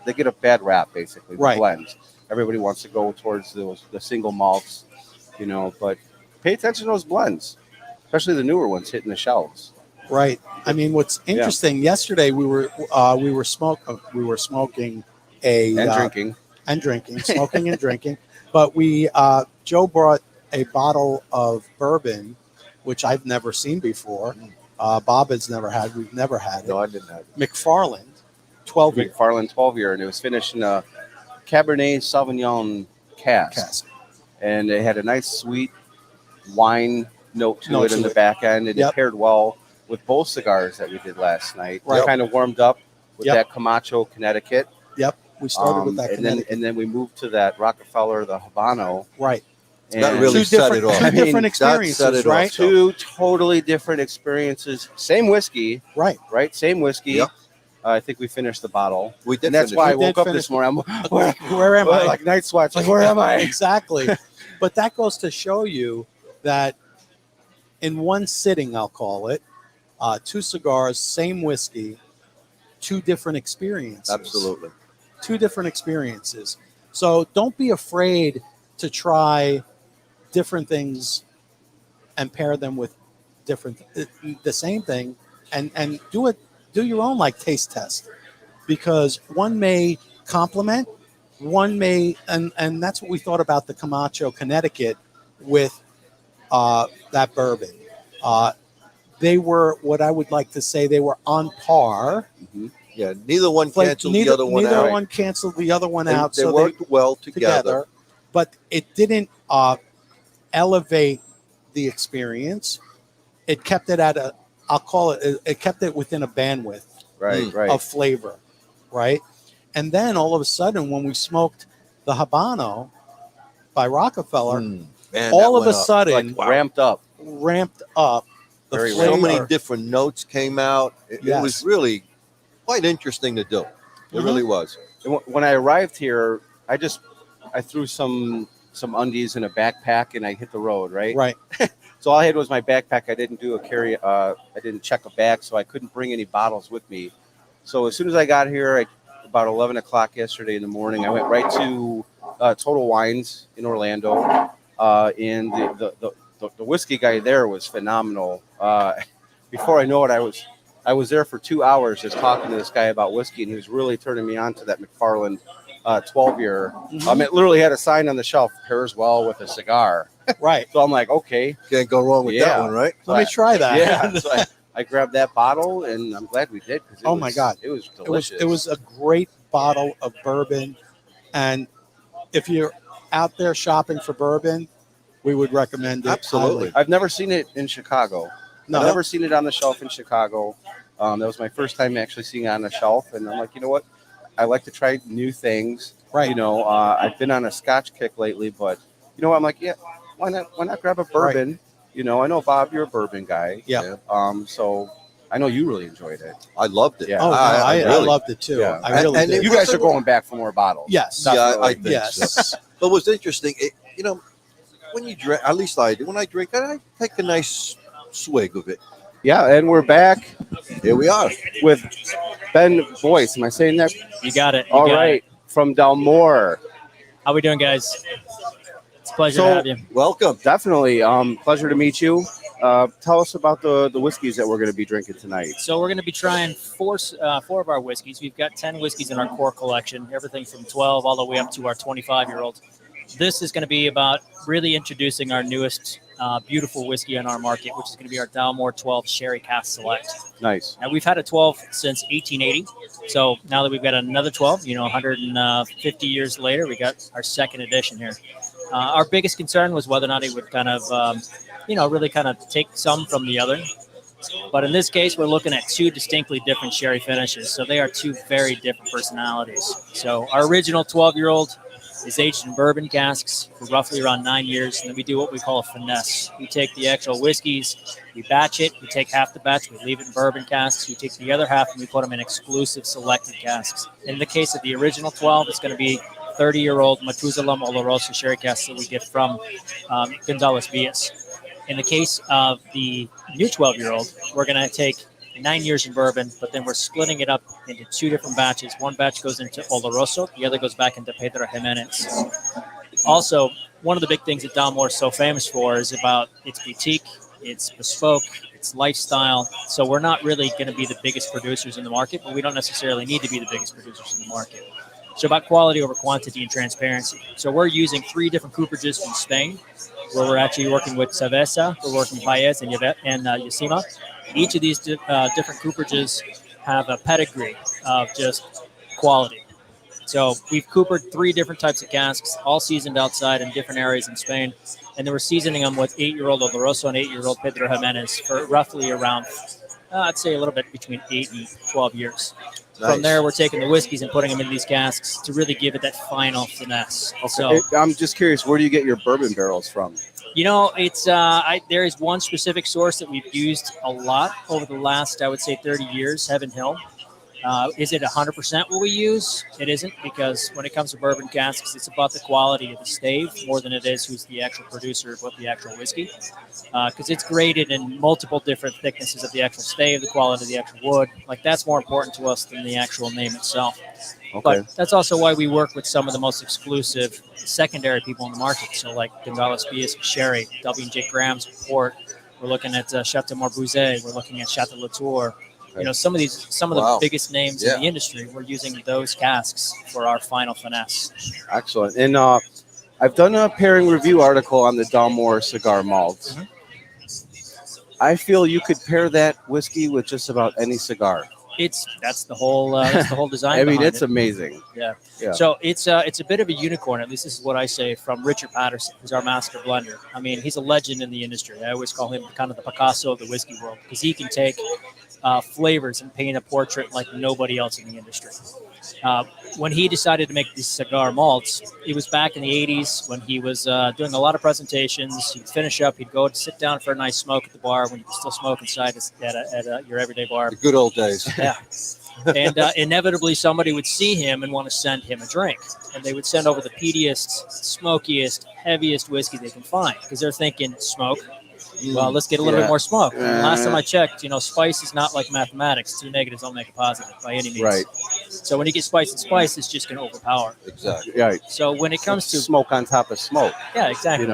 Speaker 2: they get a bad rap, basically, the
Speaker 1: Right.
Speaker 2: blends. Everybody wants to go towards the single malts, but pay attention to those blends, especially the newer ones hitting the shelves.
Speaker 1: Right. I mean, what's interesting? Yesterday we were smoking
Speaker 2: And drinking.
Speaker 1: smoking and drinking. But Joe brought a bottle of bourbon, which I've never seen before. Bob has never had. We've never had it.
Speaker 3: No, I didn't have it.
Speaker 1: McFarland, 12 year
Speaker 2: McFarland 12 year, and it was finished in a Cabernet Sauvignon cask.
Speaker 1: cask.
Speaker 2: And it had a nice sweet wine note to
Speaker 1: Note
Speaker 2: it in
Speaker 1: to
Speaker 2: the
Speaker 1: it.
Speaker 2: back end. And
Speaker 1: Yep.
Speaker 2: it paired well with both cigars that we did last night.
Speaker 1: Right.
Speaker 2: We kind of warmed up with
Speaker 1: Yep.
Speaker 2: that Camacho, Connecticut.
Speaker 1: Yep. We started with that.
Speaker 2: and
Speaker 1: Connecticut.
Speaker 2: then we moved to that Rockefeller, the Habano.
Speaker 1: Right.
Speaker 3: That
Speaker 2: And
Speaker 3: really
Speaker 1: Two
Speaker 3: set
Speaker 1: different,
Speaker 3: it off.
Speaker 1: two
Speaker 2: I mean,
Speaker 1: different
Speaker 3: that set
Speaker 1: experiences,
Speaker 3: it off.
Speaker 1: right?
Speaker 2: two totally different experiences. Same whiskey,
Speaker 1: Right.
Speaker 2: right? Same whiskey.
Speaker 3: Yep.
Speaker 2: I think we finished the bottle.
Speaker 3: We did
Speaker 2: And that's
Speaker 3: finish
Speaker 2: why I
Speaker 3: it.
Speaker 1: We
Speaker 2: woke
Speaker 1: did
Speaker 2: up
Speaker 1: finish
Speaker 2: this morning.
Speaker 1: Where am I?
Speaker 2: Like night sweats. Like, where am I?
Speaker 1: Exactly. But that goes to show you that in one sitting, I'll call it, two cigars, same whiskey, two different experiences.
Speaker 3: Absolutely.
Speaker 1: Two different experiences. So don't be afraid to try different things and pair them with the same thing and do your own like taste test, because one may complement, one may, and that's what we thought about the Camacho Connecticut with that bourbon. They were, what I would like to say, they were on par.
Speaker 3: Yeah. Neither one
Speaker 1: Like,
Speaker 3: canceled the other one
Speaker 1: neither
Speaker 3: out.
Speaker 1: one canceled the other one out.
Speaker 3: They
Speaker 1: So
Speaker 3: worked well together.
Speaker 1: but it didn't elevate the experience. It kept it at I'll call it kept it within a bandwidth
Speaker 2: Right,
Speaker 3: Mm.
Speaker 2: right.
Speaker 1: of flavor, right? And then all of a sudden, when we smoked the Habano by Rockefeller,
Speaker 3: Man, that
Speaker 1: all of a
Speaker 3: went up.
Speaker 1: sudden
Speaker 2: Ramped up.
Speaker 1: ramped up the
Speaker 2: Very
Speaker 1: flavor.
Speaker 3: So many different notes came out. It
Speaker 1: Yes.
Speaker 3: was really quite interesting to do. It
Speaker 1: Mhm.
Speaker 3: really was.
Speaker 2: And when I arrived here, I threw some undies in a backpack and I hit the road, right?
Speaker 1: Right.
Speaker 2: So all I had was my backpack. I didn't do a carry. I didn't check a bag, so I couldn't bring any bottles with me. So as soon as I got here, about 11 o'clock yesterday in the morning, I went right to Total Wines in Orlando, and the whiskey guy there was phenomenal. Before I know it, I was there for 2 hours just talking to this guy about whiskey, and he was really turning me on to that McFarland 12-year. It literally had a sign on the shelf, pairs well with a cigar.
Speaker 1: Right.
Speaker 2: So I'm like, okay.
Speaker 3: Can't go wrong with that one, right?
Speaker 1: Let me try that.
Speaker 2: Yeah. So I grabbed that bottle, and I'm glad we did.
Speaker 1: Oh my God.
Speaker 2: It was delicious.
Speaker 1: It was a great bottle of bourbon. And if you're out there shopping for bourbon, we would recommend it.
Speaker 3: Absolutely.
Speaker 1: highly.
Speaker 2: I've never seen it in Chicago.
Speaker 1: No.
Speaker 2: I've never seen it on the shelf in Chicago. That was my first time actually seeing it on the shelf. And I'm like, you know what? I like to try new things.
Speaker 1: Right.
Speaker 2: You know, I've been on a Scotch kick lately, but you know, I'm like, yeah, why not grab a bourbon? Right. You know, I know, Bob, you're a bourbon guy.
Speaker 1: Yeah.
Speaker 2: So I know you really enjoyed it.
Speaker 3: I loved it.
Speaker 2: Yeah.
Speaker 1: Oh, no, I
Speaker 3: really
Speaker 1: loved it too.
Speaker 2: Yeah.
Speaker 1: I really
Speaker 3: And
Speaker 1: did.
Speaker 3: it
Speaker 2: You guys are
Speaker 3: wasn't-
Speaker 2: going back for more bottles.
Speaker 1: Yes.
Speaker 3: Yeah, I think
Speaker 1: Yes.
Speaker 3: so. But what's interesting, you know, when you drink, at least I do, when I drink, I take a nice swig of it.
Speaker 2: Yeah, and we're back
Speaker 3: Here we are.
Speaker 2: with Ben Boyce. Am I saying that?
Speaker 4: You got it.
Speaker 2: All right. From Dalmore.
Speaker 4: How we doing, guys? It's a pleasure
Speaker 2: So-
Speaker 4: to have you.
Speaker 3: Welcome.
Speaker 2: Definitely. Pleasure to meet you. Tell us about the whiskeys that we're going to be drinking tonight.
Speaker 4: So we're going to be trying four of our whiskeys. We've got 10 whiskeys in our core collection, everything from 12 all the way up to our 25-year-old. This is going to be about really introducing our newest beautiful whiskey on our market, which is going to be our Dalmore 12 Sherry Cask Select.
Speaker 2: Nice.
Speaker 4: Now, we've had a 12 since 1880. So now that we've got another 12, 150 years later, we got our second edition here. Our biggest concern was whether or not it would kind of, really kind of take some from the other. But in this case, we're looking at two distinctly different sherry finishes. So they are two very different personalities. So our original 12-year-old is aged in bourbon casks for roughly around 9 years. And then we do what we call a finesse. We take the actual whiskeys, we batch it, we take half the batch, we leave it in bourbon casks, we take the other half and we put them in exclusive selected casks. In the case of the original 12, it's going to be 30-year-old Matusalem Oloroso sherry casks that we get from Gonzales Villas. In the case of the new 12-year-old, we're going to take 9 years in bourbon, but then we're splitting it up into two different batches. One batch goes into Oloroso, the other goes back into Pedro Jimenez. Also, one of the big things that Dalmore is so famous for is about its boutique, its bespoke, its lifestyle. So we're not really going to be the biggest producers in the market, but we don't necessarily need to be the biggest producers in the market. So about quality over quantity and transparency. So we're using 3 different cooperages from Spain, where we're actually working with Cerveza, we're working with Paez and Yacima. Each of these different cooperages have a pedigree of just quality. So we've coopered 3 different types of casks, all seasoned outside in different areas in Spain. And then we're seasoning them with 8-year-old Oloroso and 8-year-old Pedro Jimenez for roughly around, I'd say a little bit between 8 and 12 years.
Speaker 3: Nice.
Speaker 4: From there, we're taking the whiskeys and putting them in these casks to really give it that final finesse.
Speaker 2: Okay.
Speaker 4: So,
Speaker 2: I'm just curious, where do you get your bourbon barrels from?
Speaker 4: it's there is one specific source that we've used a lot over the last, I would say, 30 years, Heaven Hill. Is it 100% what we use? It isn't, because when it comes to bourbon casks, it's about the quality of the stave more than it is who's the actual producer of what the actual whiskey. Because it's graded in multiple different thicknesses of the actual stave, the quality of the actual wood. Like, that's more important to us than the actual name itself.
Speaker 2: Okay.
Speaker 4: But that's also why we work with some of the most exclusive secondary people in the market. So like Gonzales Villas Sherry, W&J Graham's Port. We're looking at Chateau Morbouze. We're looking at Chateau Latour. Some of the biggest names in the industry, we're using those casks for our final finesse.
Speaker 2: Excellent. And I've done a pairing review article on the Dalmore cigar malts.
Speaker 4: Mhm.
Speaker 2: I feel you could pair that whiskey with just about any cigar.
Speaker 4: That's the whole design.
Speaker 2: I mean,
Speaker 4: behind
Speaker 2: it's
Speaker 4: it.
Speaker 2: amazing.
Speaker 4: Yeah.
Speaker 2: Yeah.
Speaker 4: So it's a bit of a unicorn. At least this is what I say from Richard Patterson, who's our master blender. I mean, he's a legend in the industry. I always call him kind of the Picasso of the whiskey world, because he can take flavors and paint a portrait like nobody else in the industry. When he decided to make these cigar malts, it was back in the 80s when he was doing a lot of presentations. He'd finish up, he'd go and sit down for a nice smoke at the bar when you could still smoke inside at your everyday bar.
Speaker 3: The good old days.
Speaker 4: Yeah. And inevitably somebody would see him and want to send him a drink. And they would send over the peatiest, smokiest, heaviest whiskey they can find, because they're thinking smoke, Well, let's get a little bit more smoke.
Speaker 2: Yeah.
Speaker 4: Last time I checked, spice is not like mathematics. Two negatives don't make a positive by any means.
Speaker 2: Right.
Speaker 4: So when you get spice and spice, it's just going to overpower.
Speaker 3: Exactly.
Speaker 2: Right.
Speaker 4: So when it comes to
Speaker 2: smoke on top of smoke,
Speaker 4: yeah, exactly.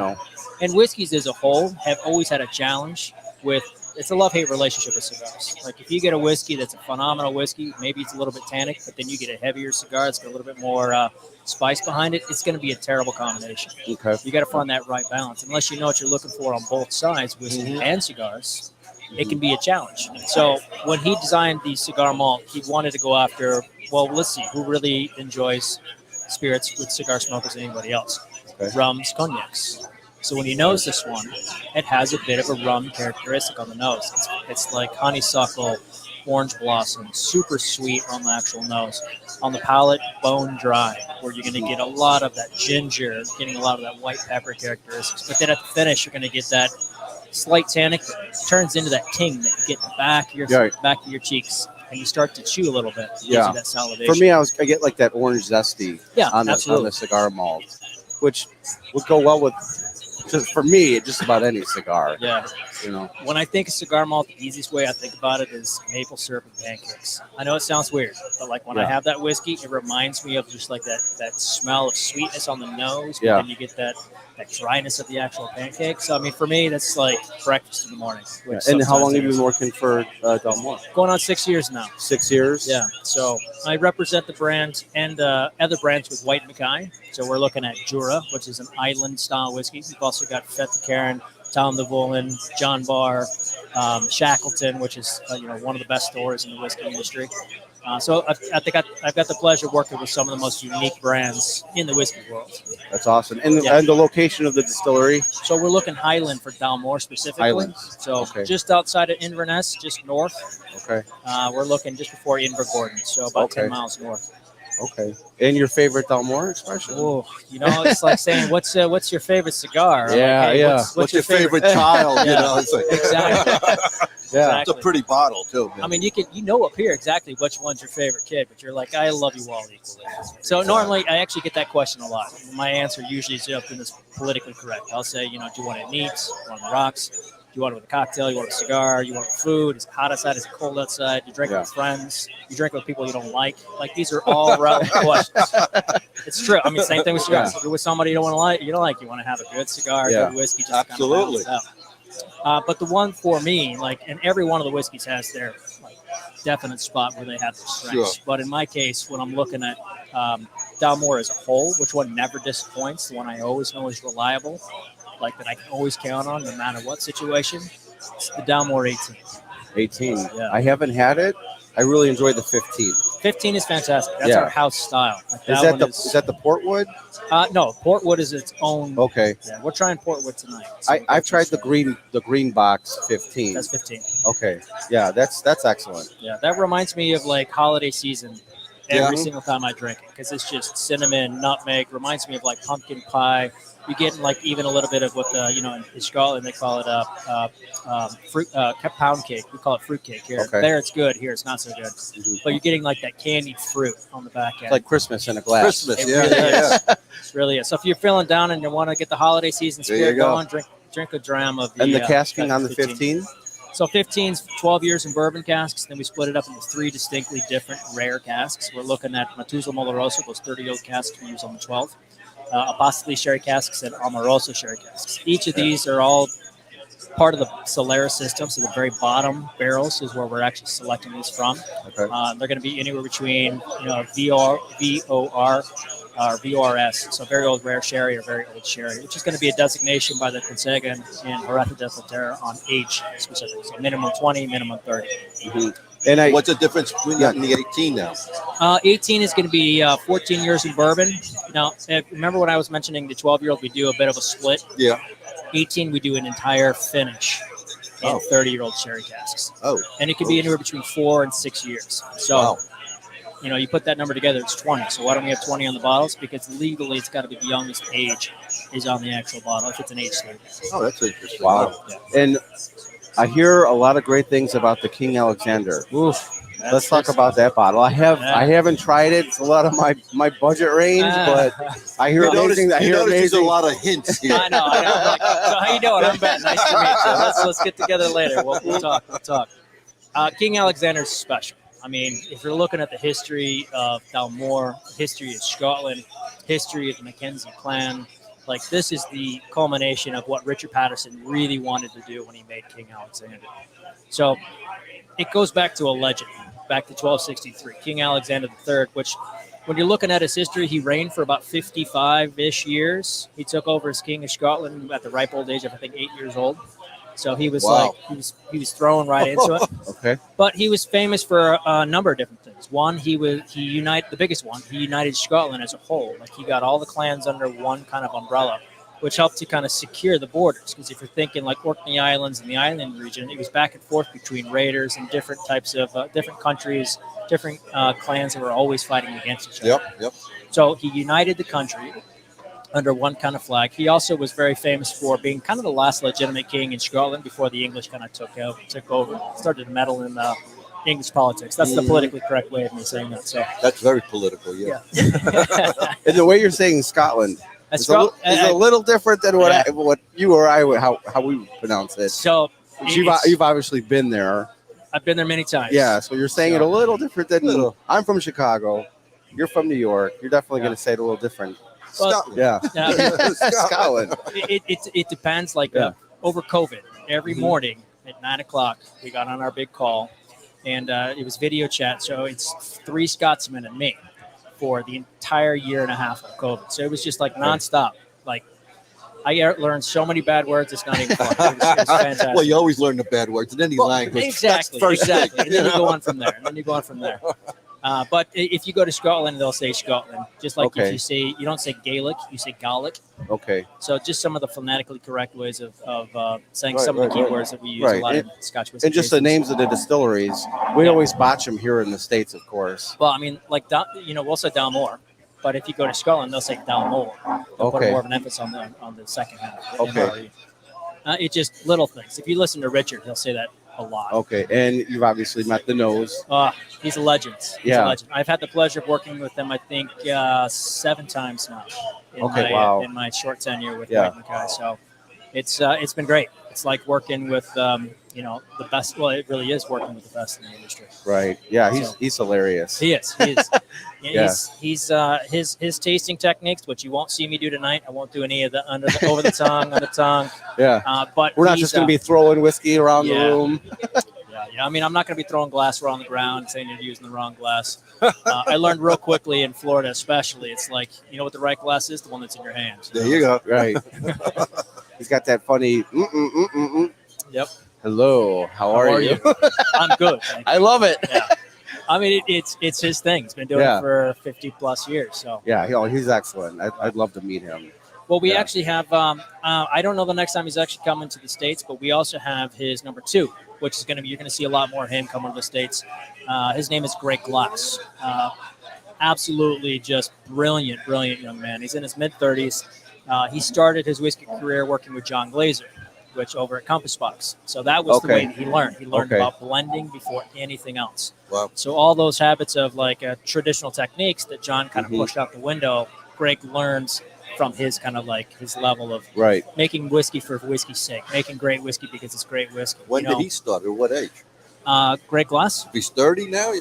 Speaker 4: And whiskeys as a whole have always had a challenge with. It's a love-hate relationship with cigars. Like if you get a whiskey that's a phenomenal whiskey, maybe it's a little bit tannic, but then you get a heavier cigar that's got a little bit more spice behind it. It's going to be a terrible combination.
Speaker 2: Okay.
Speaker 4: You got to find that right balance. Unless you know what you're looking for on both sides, whiskey and cigars, it can be a challenge. So when he designed the cigar malt, he wanted to go after, well, let's see, who really enjoys spirits with cigar smokers than anybody else?
Speaker 2: Okay.
Speaker 4: Rums, cognacs. So when you nose this one, it has a bit of a rum characteristic on the nose. It's like honeysuckle, orange blossom, super sweet on the actual nose. On the palate, bone dry, where you're going to get a lot of that ginger, getting a lot of that white pepper characteristics. But then at the finish, you're going to get that slight tannic that turns into that ting that you get in the back of your cheeks. And you start to chew a little bit. It gives you that salivation.
Speaker 2: For me, I get like that orange zesty on the cigar malt, which would go well with, for me, just about any cigar.
Speaker 4: Yeah. When I think of cigar malt, the easiest way I think about it is maple syrup and pancakes. I know it sounds weird, but like when I have that whiskey, it reminds me of just like that smell of sweetness on the nose. But then you get that dryness of the actual pancake. So, I mean, for me, that's like breakfast in the morning.
Speaker 2: And how long have you been working for Dalmore?
Speaker 4: Going on 6 years now.
Speaker 2: 6 years?
Speaker 4: Yeah. So I represent the brand and other brands with White Mackay. So we're looking at Jura, which is an island-style whiskey. We've also got Fete Karen, Tom de Vollen, John Barr, Shackleton, which is one of the best stores in the whiskey industry. So I think I've got the pleasure of working with some of the most unique brands in the whiskey world.
Speaker 2: That's awesome. And the location of the distillery?
Speaker 4: So we're looking Highland for Dalmore specifically.
Speaker 2: Highland.
Speaker 4: So just outside of Inverness, just north.
Speaker 2: Okay.
Speaker 4: We're looking just before Invergordon, so about 10 miles north.
Speaker 2: Okay. And your favorite Dalmore expression?
Speaker 4: Oh, it's like saying, what's your favorite cigar?
Speaker 2: Yeah,
Speaker 4: like, hey,
Speaker 3: What's your favorite child?
Speaker 4: It's like, exactly.
Speaker 2: Yeah.
Speaker 3: It's a pretty bottle too, man.
Speaker 4: I mean, you know up here exactly which one's your favorite kid, but you're like, I love you all equally. So normally, I actually get that question a lot. My answer usually is something that's politically correct. I'll say, do you want it neat? Do you want it on the rocks? Do you want it with a cocktail? You want a cigar? You want it with food? Is it hot outside? Is it cold outside? You drink it with friends? You drink it with people you don't like? Like, these are all relevant questions. It's true. I mean, same thing with cigars. If you're with somebody you don't want to you want to have a good cigar, good whiskey, just
Speaker 3: absolutely.
Speaker 4: To kind of balance it out. But the one for me, and every one of the whiskeys has their definite spot where they have their strengths.
Speaker 3: Sure.
Speaker 4: But in my case, when I'm looking at Dalmore as a whole, which one never disappoints, the one I always know is reliable, like that I can always count on no matter what situation, it's the Dalmore 18.
Speaker 2: 18.
Speaker 4: Yeah.
Speaker 2: I haven't had it. I really enjoy the 15.
Speaker 4: 15 is fantastic. That's our house style. Like
Speaker 2: Is that the Portwood?
Speaker 4: No, Portwood is its own.
Speaker 2: Okay.
Speaker 4: Yeah, we're trying Portwood tonight. So
Speaker 2: I've tried the green box 15.
Speaker 4: That's 15.
Speaker 2: Okay. Yeah, that's excellent.
Speaker 4: Yeah, that reminds me of like holiday season every single time I drink it because it's just cinnamon, nutmeg. Reminds me of like pumpkin pie. You get like even a little bit of what in Scotland they call it fruit pound cake. We call it fruit cake here.
Speaker 2: Okay.
Speaker 4: There it's good. Here it's not so good. Mm-hmm. But you're getting like that candied fruit on the back end.
Speaker 2: It's like Christmas in a glass.
Speaker 3: Christmas,
Speaker 4: It really is. So if you're feeling down and you want to get the holiday season spirit going, drink a dram of the.
Speaker 2: And the casking on the 15.
Speaker 4: So 15's 12 years in bourbon casks. Then we split it up into 3 distinctly different rare casks. We're looking at Methuselah Moloroso, those 30-year casks we use on the 12. Apostoli sherry casks and Amoroso sherry casks. Each of these are all part of the Solera system. So the very bottom barrels is where we're actually selecting these from.
Speaker 2: Okay.
Speaker 4: They're going to be anywhere between VOR or VORS, so very old rare sherry or very old sherry, which is going to be a designation by the Consegue and Herrera de Frontera on age specific. So minimum 20, minimum 30.
Speaker 2: Mm-hmm. And
Speaker 3: what's the difference between that and the 18 now?
Speaker 4: 18 is going to be 14 years in bourbon. Now, remember when I was mentioning the 12-year-old, we do a bit of a split?
Speaker 3: Yeah.
Speaker 4: 18, we do an entire finish in 30-year-old sherry casks.
Speaker 3: Oh.
Speaker 4: And it can be anywhere between 4 and 6 years. So, you put that number together, it's 20. So why don't we have 20 on the bottles? Because legally, it's got to be the youngest age is on the actual bottle if it's an age statement.
Speaker 3: Oh, that's interesting.
Speaker 2: Wow. Yeah. And I hear a lot of great things about the King Alexander.
Speaker 4: Oof.
Speaker 2: Let's talk about that bottle. I haven't tried it. It's a lot of my budget range, but I hear amazing. I hear
Speaker 3: there's a
Speaker 2: amazing.
Speaker 3: lot of hints here.
Speaker 4: I know. Like, so how you doing? I'm Ben. Nice to meet you. Let's get together later. We'll talk. We'll talk. King Alexander's special. I mean, if you're looking at the history of Dalmore, history of Scotland, history of the Mackenzie clan, like this is the culmination of what Richard Patterson really wanted to do when he made King Alexander. So it goes back to a legend, back to 1263, King Alexander III, which when you're looking at his history, he reigned for about 55-ish years. He took over as King of Scotland at the ripe old age of, I think, 8 years old. So he was he was thrown right into it.
Speaker 2: Okay.
Speaker 4: But he was famous for a number of different things. One, he united the biggest one. He united Scotland as a whole. Like he got all the clans under one kind of umbrella, which helped to kind of secure the borders. Because if you're thinking like Orkney Islands and the island region, it was back and forth between raiders and different types of different countries, different clans that were always fighting against each other.
Speaker 3: Yep.
Speaker 4: So he united the country under one kind of flag. He also was very famous for being kind of the last legitimate king in Scotland before the English kind of took over, started to meddle in English politics. That's the politically correct way of me saying that. So
Speaker 3: That's very political, yeah.
Speaker 2: And the way you're saying Scotland is a little different than what you or I would how we would pronounce it.
Speaker 4: So
Speaker 2: You've obviously been there.
Speaker 4: I've been there many times.
Speaker 2: Yeah, so you're saying it a little different than I'm from Chicago. You're from New York. You're definitely going to say it a little different.
Speaker 4: Well,
Speaker 3: Scotland.
Speaker 2: Scotland.
Speaker 4: It depends. Like over COVID, every morning at 9 o'clock, we got on our big call, and it was video chat. So it's 3 Scotsmen and me for the entire year and a half of COVID. So it was just like nonstop. Like I learned so many bad words. It's not even funny. It was fantastic.
Speaker 3: Well, you always learn the bad words in any language.
Speaker 4: Exactly. And then you go on from there. But if you go to Scotland, they'll say Scotland. Just like if you don't say Gaelic, you say Gaelic.
Speaker 2: Okay.
Speaker 4: So just some of the phonetically correct ways of saying some of the keywords that we use a lot in Scotch whiskey.
Speaker 2: And just the names of the distilleries, we always botch them here in the States, of course.
Speaker 4: Well, I mean, like we'll say Dalmore, but if you go to Scotland, they'll say Dalmore. They'll put more of an emphasis on the second half.
Speaker 2: Okay.
Speaker 4: It's just little things. If you listen to Richard, he'll say that a lot.
Speaker 2: Okay, and you've obviously met the nose.
Speaker 4: He's a legend. He's a legend. I've had the pleasure of working with him, I think, 7 times now in my short tenure with Mike Mackay. So it's been great. It's like working with the best. Well, it really is working with the best in the industry.
Speaker 2: Right. Yeah, he's hilarious.
Speaker 4: He is. He's his tasting techniques, which you won't see me do tonight. I won't do any of the over the tongue.
Speaker 2: Yeah.
Speaker 4: But
Speaker 2: we're not just going to be throwing whiskey around the room.
Speaker 4: Yeah. I mean, I'm not going to be throwing glassware on the ground, saying you're using the wrong glass. I learned real quickly in Florida, especially. It's like, you know what the right glass is? The one that's in your hand.
Speaker 3: There you go.
Speaker 2: Right. He's got that funny.
Speaker 4: Yep.
Speaker 2: Hello. How are you?
Speaker 4: I'm good.
Speaker 2: I love it.
Speaker 4: Yeah. I mean, it's his thing. He's been doing it for 50 plus years. So
Speaker 2: he's excellent. I'd love to meet him.
Speaker 4: Well, we actually have. I don't know the next time he's actually coming to the States, but we also have his number 2, which is going to be. You're going to see a lot more of him coming to the States. His name is Greg Glass. Absolutely, just brilliant young man. He's in his mid-30s. He started his whiskey career working with John Glazer, which over at Compass Box. So that was the way that he learned. He learned about blending before anything else.
Speaker 3: Wow.
Speaker 4: So all those habits of like traditional techniques that John kind of pushed out the window, Greg learns from his kind of like his level of making whiskey for whiskey's sake, making great whiskey because it's great whiskey.
Speaker 3: When did he start? At what age?
Speaker 4: Greg Glass.
Speaker 3: He's 30 now?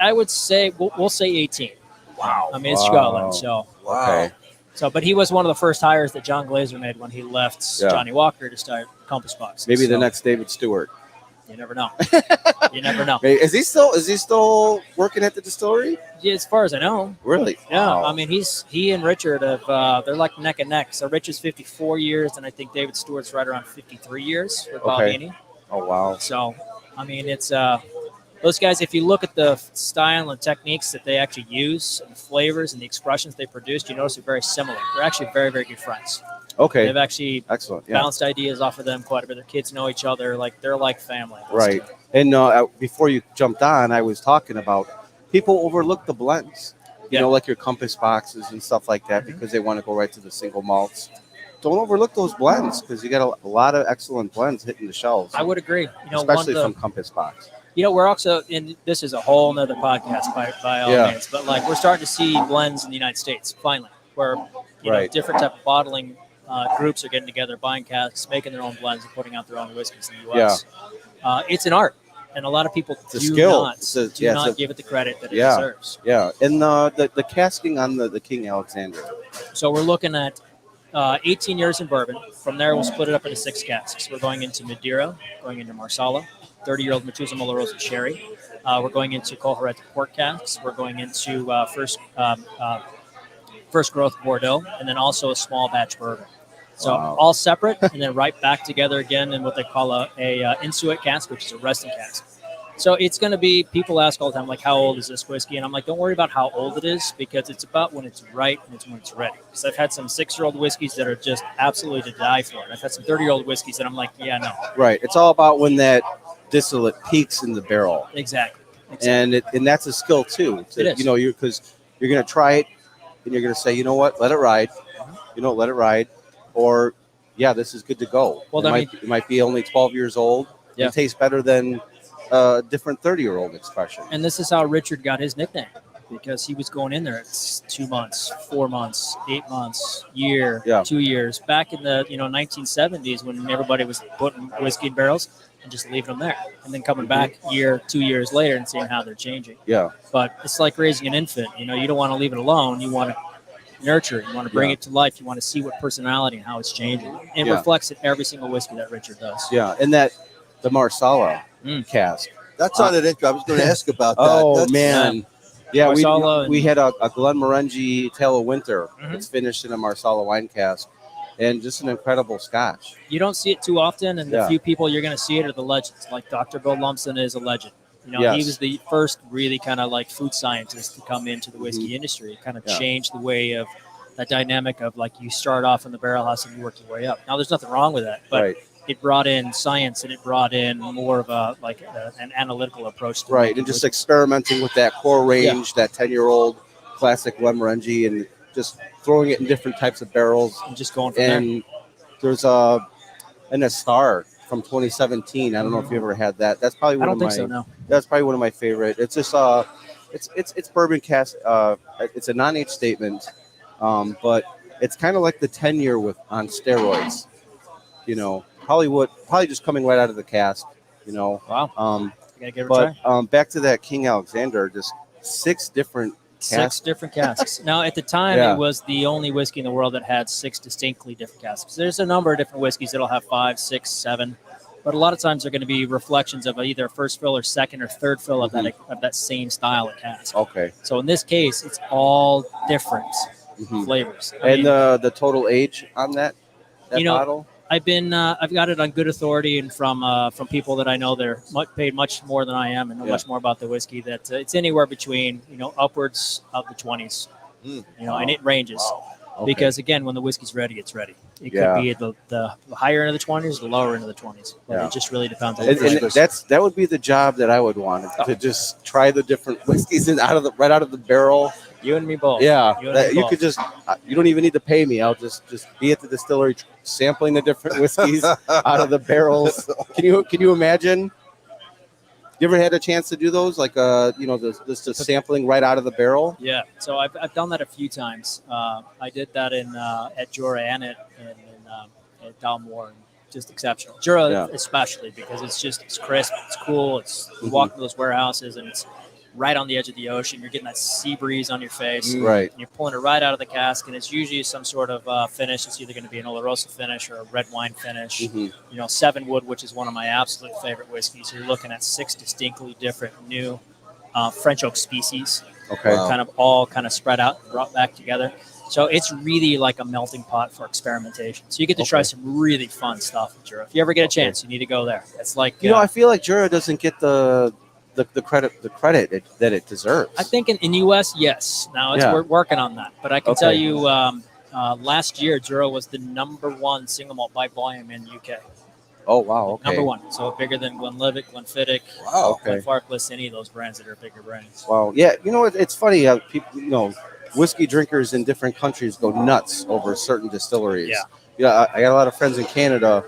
Speaker 4: I would say, we'll say 18.
Speaker 3: Wow.
Speaker 4: I mean, it's Scotland, so.
Speaker 3: Wow. Okay.
Speaker 4: So, but he was one of the first hires that John Glazer made when he left Johnny Walker to start Compass Box.
Speaker 2: Maybe the next David Stewart.
Speaker 4: You never know. You never know.
Speaker 2: Is he still working at the distillery?
Speaker 4: Yeah, as far as I know.
Speaker 2: Really?
Speaker 4: Yeah.
Speaker 2: Wow.
Speaker 4: I mean, he and Richard have they're like neck and neck. So Richard's 54 years, and I think David Stewart's right around 53 years with Balvenie.
Speaker 2: Oh wow.
Speaker 4: So, I mean, it's those guys. If you look at the style and techniques that they actually use, and the flavors and the expressions they produce, you notice they're very similar. They're actually very, very good friends.
Speaker 2: Okay.
Speaker 4: They've actually
Speaker 2: excellent
Speaker 4: bounced ideas off of them quite a bit. Their kids know each other. Like they're like family.
Speaker 2: Right. And before you jumped on, I was talking about people overlook the blends. You know, like your Compass Boxes and stuff like that, because they want to go right to the single malts. Don't overlook those blends because you got a lot of excellent blends hitting the shelves.
Speaker 4: I would agree. You know,
Speaker 2: especially from Compass Box.
Speaker 4: We're also in. This is a whole nother podcast by all
Speaker 2: Yeah.
Speaker 4: means, but like we're starting to see blends in the United States finally, where
Speaker 2: Right.
Speaker 4: different type of bottling groups are getting together, buying casks, making their own blends, and putting out their own whiskeys in the U.S. It's an art, and a lot of people
Speaker 2: It's a
Speaker 4: do
Speaker 2: skill.
Speaker 4: not
Speaker 2: It's a-
Speaker 4: do
Speaker 2: yeah, it's
Speaker 4: not
Speaker 2: a-
Speaker 4: give it the credit that it
Speaker 2: Yeah.
Speaker 4: deserves.
Speaker 2: Yeah, and the casking on the King Alexander.
Speaker 4: So we're looking at 18 years in bourbon. From there, we'll split it up into 6 casks. We're going into Madeira, going into Marsala, 30-year-old Methuselah Oloroso Sherry. We're going into Colheretto port casks. We're going into first growth Bordeaux, and then also a small batch bourbon. So
Speaker 2: Wow.
Speaker 4: all separate, and then right back together again in what they call a Insuit cask, which is a resting cask. So it's going to be, people ask all the time, like, how old is this whiskey? And I'm like, don't worry about how old it is, because it's about when it's right and it's when it's ready. Because I've had some 6-year-old whiskeys that are just absolutely to die for. And I've had some 30-year-old whiskeys that I'm like, yeah, no.
Speaker 2: Right. It's all about when that distillate peaks in the barrel,
Speaker 4: Exactly.
Speaker 2: and that's a skill too.
Speaker 4: It is.
Speaker 2: Because you're going to try it, and you're going to say, you know what, let it ride. Let it ride, or this is good to go.
Speaker 4: Well,
Speaker 2: it might be only 12 years old.
Speaker 4: Yeah.
Speaker 2: It tastes better than different 30-year-old expression.
Speaker 4: And this is how Richard got his nickname, because he was going in there at 2 months, 4 months, 8 months, year, 2 years, back in the 1970s when everybody was putting whiskey in barrels and just leaving them there, and then coming back 2 years later and seeing how they're changing.
Speaker 2: Yeah.
Speaker 4: But it's like raising an infant. You don't want to leave it alone. You want to nurture it. You want to bring it to life. You want to see what personality and how it's changing. It reflects in every single whiskey that Richard does.
Speaker 2: Yeah, and the Marsala cask.
Speaker 3: That sounded interesting. I was going to ask about that.
Speaker 2: Oh,
Speaker 3: That's-
Speaker 2: man. Yeah,
Speaker 4: Marsala
Speaker 2: we had a Glenmorangie Tale of Winter.
Speaker 4: Mhm.
Speaker 2: It's finished in a Marsala wine cask, and just an incredible scotch.
Speaker 4: You don't see it too often, and the
Speaker 2: Yeah.
Speaker 4: few people you're going to see it are the legends. Like Dr. Bill Lumpson is a legend.
Speaker 2: Yes.
Speaker 4: He was the first really kind of like food scientist to come into the whiskey industry. It kind of changed the way of that dynamic of like you start off in the barrel house and you work your way up. Now, there's nothing wrong with that, but it brought in science and it brought in more of an analytical approach. To
Speaker 2: And just experimenting with that core range, that 10-year-old classic Glenmorangie, and just throwing it in different types of barrels.
Speaker 4: and just going from there.
Speaker 2: And there's a Star from 2017. I don't know if you ever had that. That's probably
Speaker 4: I
Speaker 2: one
Speaker 4: don't
Speaker 2: of
Speaker 4: think
Speaker 2: my.
Speaker 4: so. No.
Speaker 2: That's probably one of my favorite. It's just it's bourbon cask. It's a non-age statement, but it's kind of like the 10-year on steroids. Probably just coming right out of the cask.
Speaker 4: Wow. You gotta give it a
Speaker 2: But
Speaker 4: try.
Speaker 2: back to that King Alexander, just 6 different
Speaker 4: 6 different casks. Now, at the time,
Speaker 2: Yeah.
Speaker 4: it was the only whiskey in the world that had 6 distinctly different casks. There's a number of different whiskeys that'll have 5, 6, 7, but a lot of times they're going to be reflections of either first fill or second or third fill of that same style of cask.
Speaker 2: Okay.
Speaker 4: So in this case, it's all different flavors. I mean,
Speaker 2: The total age on that bottle?
Speaker 4: I've got it on good authority and from people that I know they're paid much more than I am and know much more about the whiskey. That it's anywhere between upwards of the 20s, and it ranges because again, when the whiskey's ready, it's ready. It could be the higher end of the 20s, the lower end of the 20s. But it just really depends on the
Speaker 2: And
Speaker 4: flavors.
Speaker 2: that would be the job that I would want to just try the different whiskeys right out of the barrel.
Speaker 4: You and me both.
Speaker 2: Yeah,
Speaker 4: You and me
Speaker 2: you
Speaker 4: both.
Speaker 2: could just you don't even need to pay me. I'll just be at the distillery sampling the different whiskeys out of the barrels. Can you imagine? You ever had a chance to do those, like the sampling right out of the barrel?
Speaker 4: Yeah, so I've done that a few times. I did that at Jura and at Dalmore, and just exceptional. Jura especially because it's crisp, it's cool. You walk into those warehouses and it's right on the edge of the ocean. You're getting that sea breeze on your face.
Speaker 2: Right.
Speaker 4: And you're pulling it right out of the cask, and it's usually some sort of finish. It's either going to be an Oloroso finish or a red wine finish. 7 Wood, which is one of my absolute favorite whiskeys. You're looking at 6 distinctly different new French oak species.
Speaker 2: Okay.
Speaker 3: Wow.
Speaker 4: Kind of all kind of spread out and brought back together. So it's really like a melting pot for experimentation. So you get to try some really fun stuff with Jura. If you ever get a chance, you need to go there. It's like
Speaker 2: I feel like Jura doesn't get the credit that it deserves.
Speaker 4: I think in U.S., yes. Now we're working on that. But I can tell you, last year Jura was the #1 single malt by volume in the UK.
Speaker 2: Oh wow! Okay.
Speaker 4: Number 1. So bigger than Glenlivet, Glenfiddich,
Speaker 2: Wow. Okay.
Speaker 4: Glenfarclas, any of those brands that are bigger brands.
Speaker 2: Wow. Yeah. It's funny how people, whiskey drinkers in different countries go nuts over certain distilleries.
Speaker 4: Yeah.
Speaker 2: Yeah. I got a lot of friends in Canada.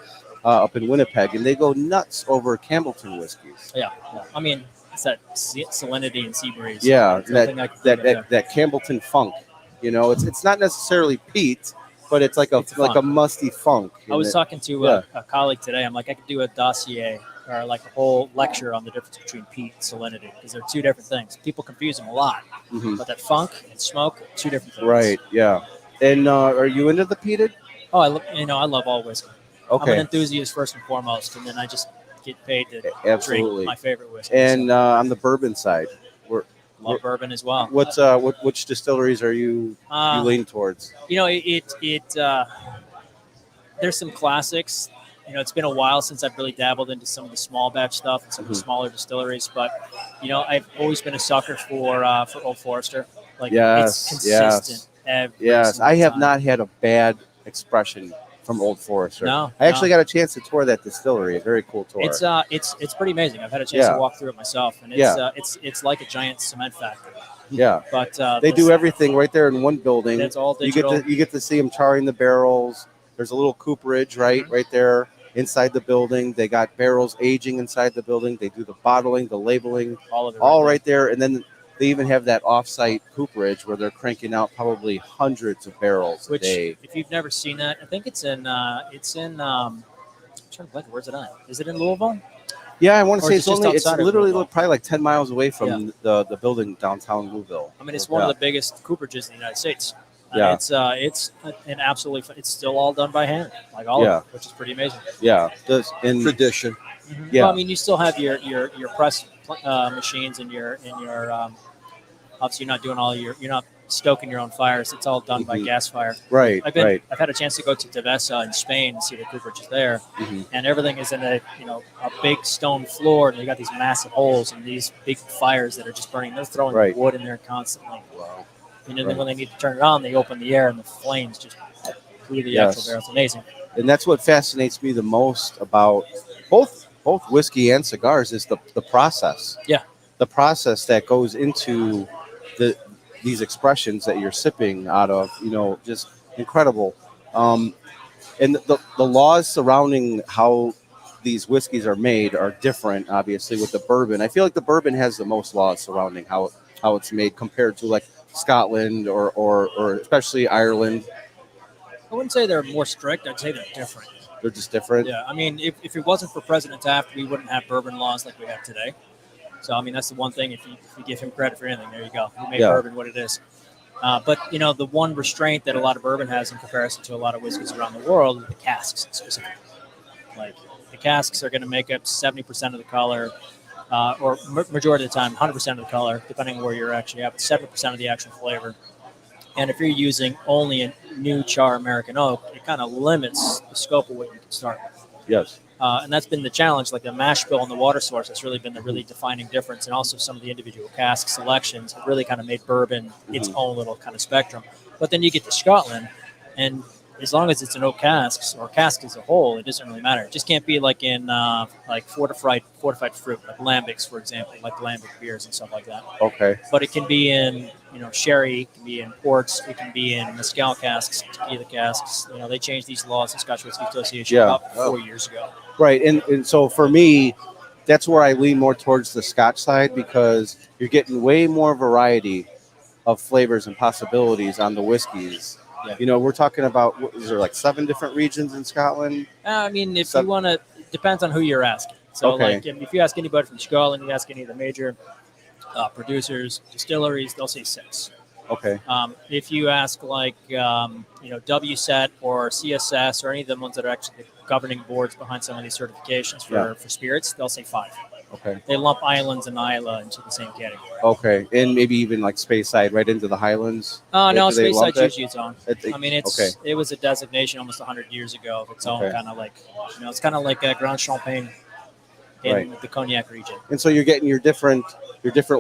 Speaker 2: up in Winnipeg, and they go nuts over Campbellton whiskeys.
Speaker 4: Yeah. I mean, it's that salinity and sea breeze.
Speaker 2: Yeah,
Speaker 4: It's nothing I can think of there.
Speaker 2: that Campbellton funk. You know, it's not necessarily peat, but it's like a
Speaker 4: funk.
Speaker 2: musty funk.
Speaker 4: I was talking to a colleague today. I'm like, I could do a dossier or like a whole lecture on the difference between peat and salinity because they're two different things. People confuse them a lot, but that funk and smoke, two different things.
Speaker 2: Right. Yeah. And are you into the peated?
Speaker 4: Oh, I love all whiskey. I'm an
Speaker 2: Okay.
Speaker 4: enthusiast first and foremost, and then I just get paid to
Speaker 2: Absolutely.
Speaker 4: drink my favorite whiskey.
Speaker 2: And on the bourbon side,
Speaker 4: love bourbon as well.
Speaker 2: which distilleries are you lean towards?
Speaker 4: You know, there's some classics. You know, it's been a while since I've really dabbled into some of the small batch stuff and some of the smaller distilleries, but you know, I've always been a sucker for Old Forester. Like, it's consistent.
Speaker 2: Yes, I have not had a bad expression from Old Forester.
Speaker 4: No,
Speaker 2: I actually got a chance to tour that distillery. A very cool tour.
Speaker 4: It's pretty amazing. I've had a chance to walk through it myself, and it's like a giant cement factory.
Speaker 2: Yeah,
Speaker 4: but
Speaker 2: they do everything right there in one building.
Speaker 4: It's all digital.
Speaker 2: You get to see them charring the barrels. There's a little cooperage right there inside the building. They got barrels aging inside the building. They do the bottling, the labeling,
Speaker 4: all of it,
Speaker 2: right there. And then they even have that off-site cooperage where they're cranking out probably hundreds of barrels a day.
Speaker 4: If you've never seen that, I think it's in I'm trying to think, where's it at? Is it in Louisville?
Speaker 2: Yeah, I want to
Speaker 4: Or
Speaker 2: say
Speaker 4: is it
Speaker 2: it's
Speaker 4: just
Speaker 2: only
Speaker 4: outside of
Speaker 2: literally
Speaker 4: Louisville?
Speaker 2: probably like 10 miles away from the building downtown Louisville.
Speaker 4: I mean, it's one of the biggest cooperages in the United States.
Speaker 2: Yeah.
Speaker 4: It's an absolutely. It's still all done by hand, like all of it, which is pretty amazing.
Speaker 2: Yeah,
Speaker 3: in tradition.
Speaker 2: Yeah,
Speaker 4: well, I mean, you still have your press machines and your obviously you're not doing you're not stoking your own fires. It's all done by gas fire.
Speaker 2: Right.
Speaker 4: I've had a chance to go to Tavessa in Spain and see the cooperages there, and everything is in a big stone floor, and you got these massive holes and these big fires that are just burning. They're throwing wood in there constantly. Wow. And then when they need to turn it on, they open the air and the flames just through the actual barrel. It's amazing.
Speaker 2: And that's what fascinates me the most about both whiskey and cigars is the process.
Speaker 4: Yeah.
Speaker 2: The process that goes into these expressions that you're sipping out of, just incredible. And the laws surrounding how these whiskeys are made are different, obviously, with the bourbon. I feel like the bourbon has the most laws surrounding how it's made compared to like Scotland or especially Ireland.
Speaker 4: I wouldn't say they're more strict. I'd say they're different.
Speaker 2: They're just different.
Speaker 4: Yeah, I mean, if it wasn't for President Taft, we wouldn't have bourbon laws like we have today. So, I mean, that's the one thing. If you give him credit for anything, there you go. He made bourbon what it is. But, the one restraint that a lot of bourbon has in comparison to a lot of whiskeys around the world is the casks specifically. Like, the casks are going to make up 70% of the color, or majority of the time, 100% of the color, depending on where you're actually at, but 70% of the actual flavor. And if you're using only a new char American oak, it kind of limits the scope of what you can start with.
Speaker 2: Yes.
Speaker 4: And that's been the challenge, like the mash bill and the water source. That's really been the really defining difference. And also some of the individual cask selections have really kind of made bourbon its own little kind of spectrum. But then you get to Scotland, and as long as it's an oak casks or cask as a whole, it doesn't really matter. It just can't be like in like fortified fruit, like lambics, for example, like lambic beers and stuff like that.
Speaker 2: Okay.
Speaker 4: But it can be in sherry, it can be in ports, it can be in mezcal casks, tequila casks. They changed these laws, the Scotch Whisky Association, about 4 years ago.
Speaker 2: Right, and so for me, that's where I lean more towards the Scotch side because you're getting way more variety of flavors and possibilities on the whiskeys. Yeah. We're talking about, is there like 7 different regions in Scotland?
Speaker 4: I mean, if you want to, it depends on who you're asking. So, like, if you ask anybody from Scotland, you ask any of the major producers, distilleries, they'll say 6.
Speaker 2: Okay.
Speaker 4: If you ask like, WSET or CSS or any of the ones that are actually the governing boards behind some of these certifications for spirits, they'll say 5. Okay. They lump Islands and Isla into the same category.
Speaker 2: Okay. And maybe even like Speyside right into the Highlands?
Speaker 4: No, Speyside's usually its own. I mean, it was a designation almost 100 years ago of its own kind of like, it's kind of like a Grand Champagne in the Cognac region.
Speaker 2: And so you're getting your different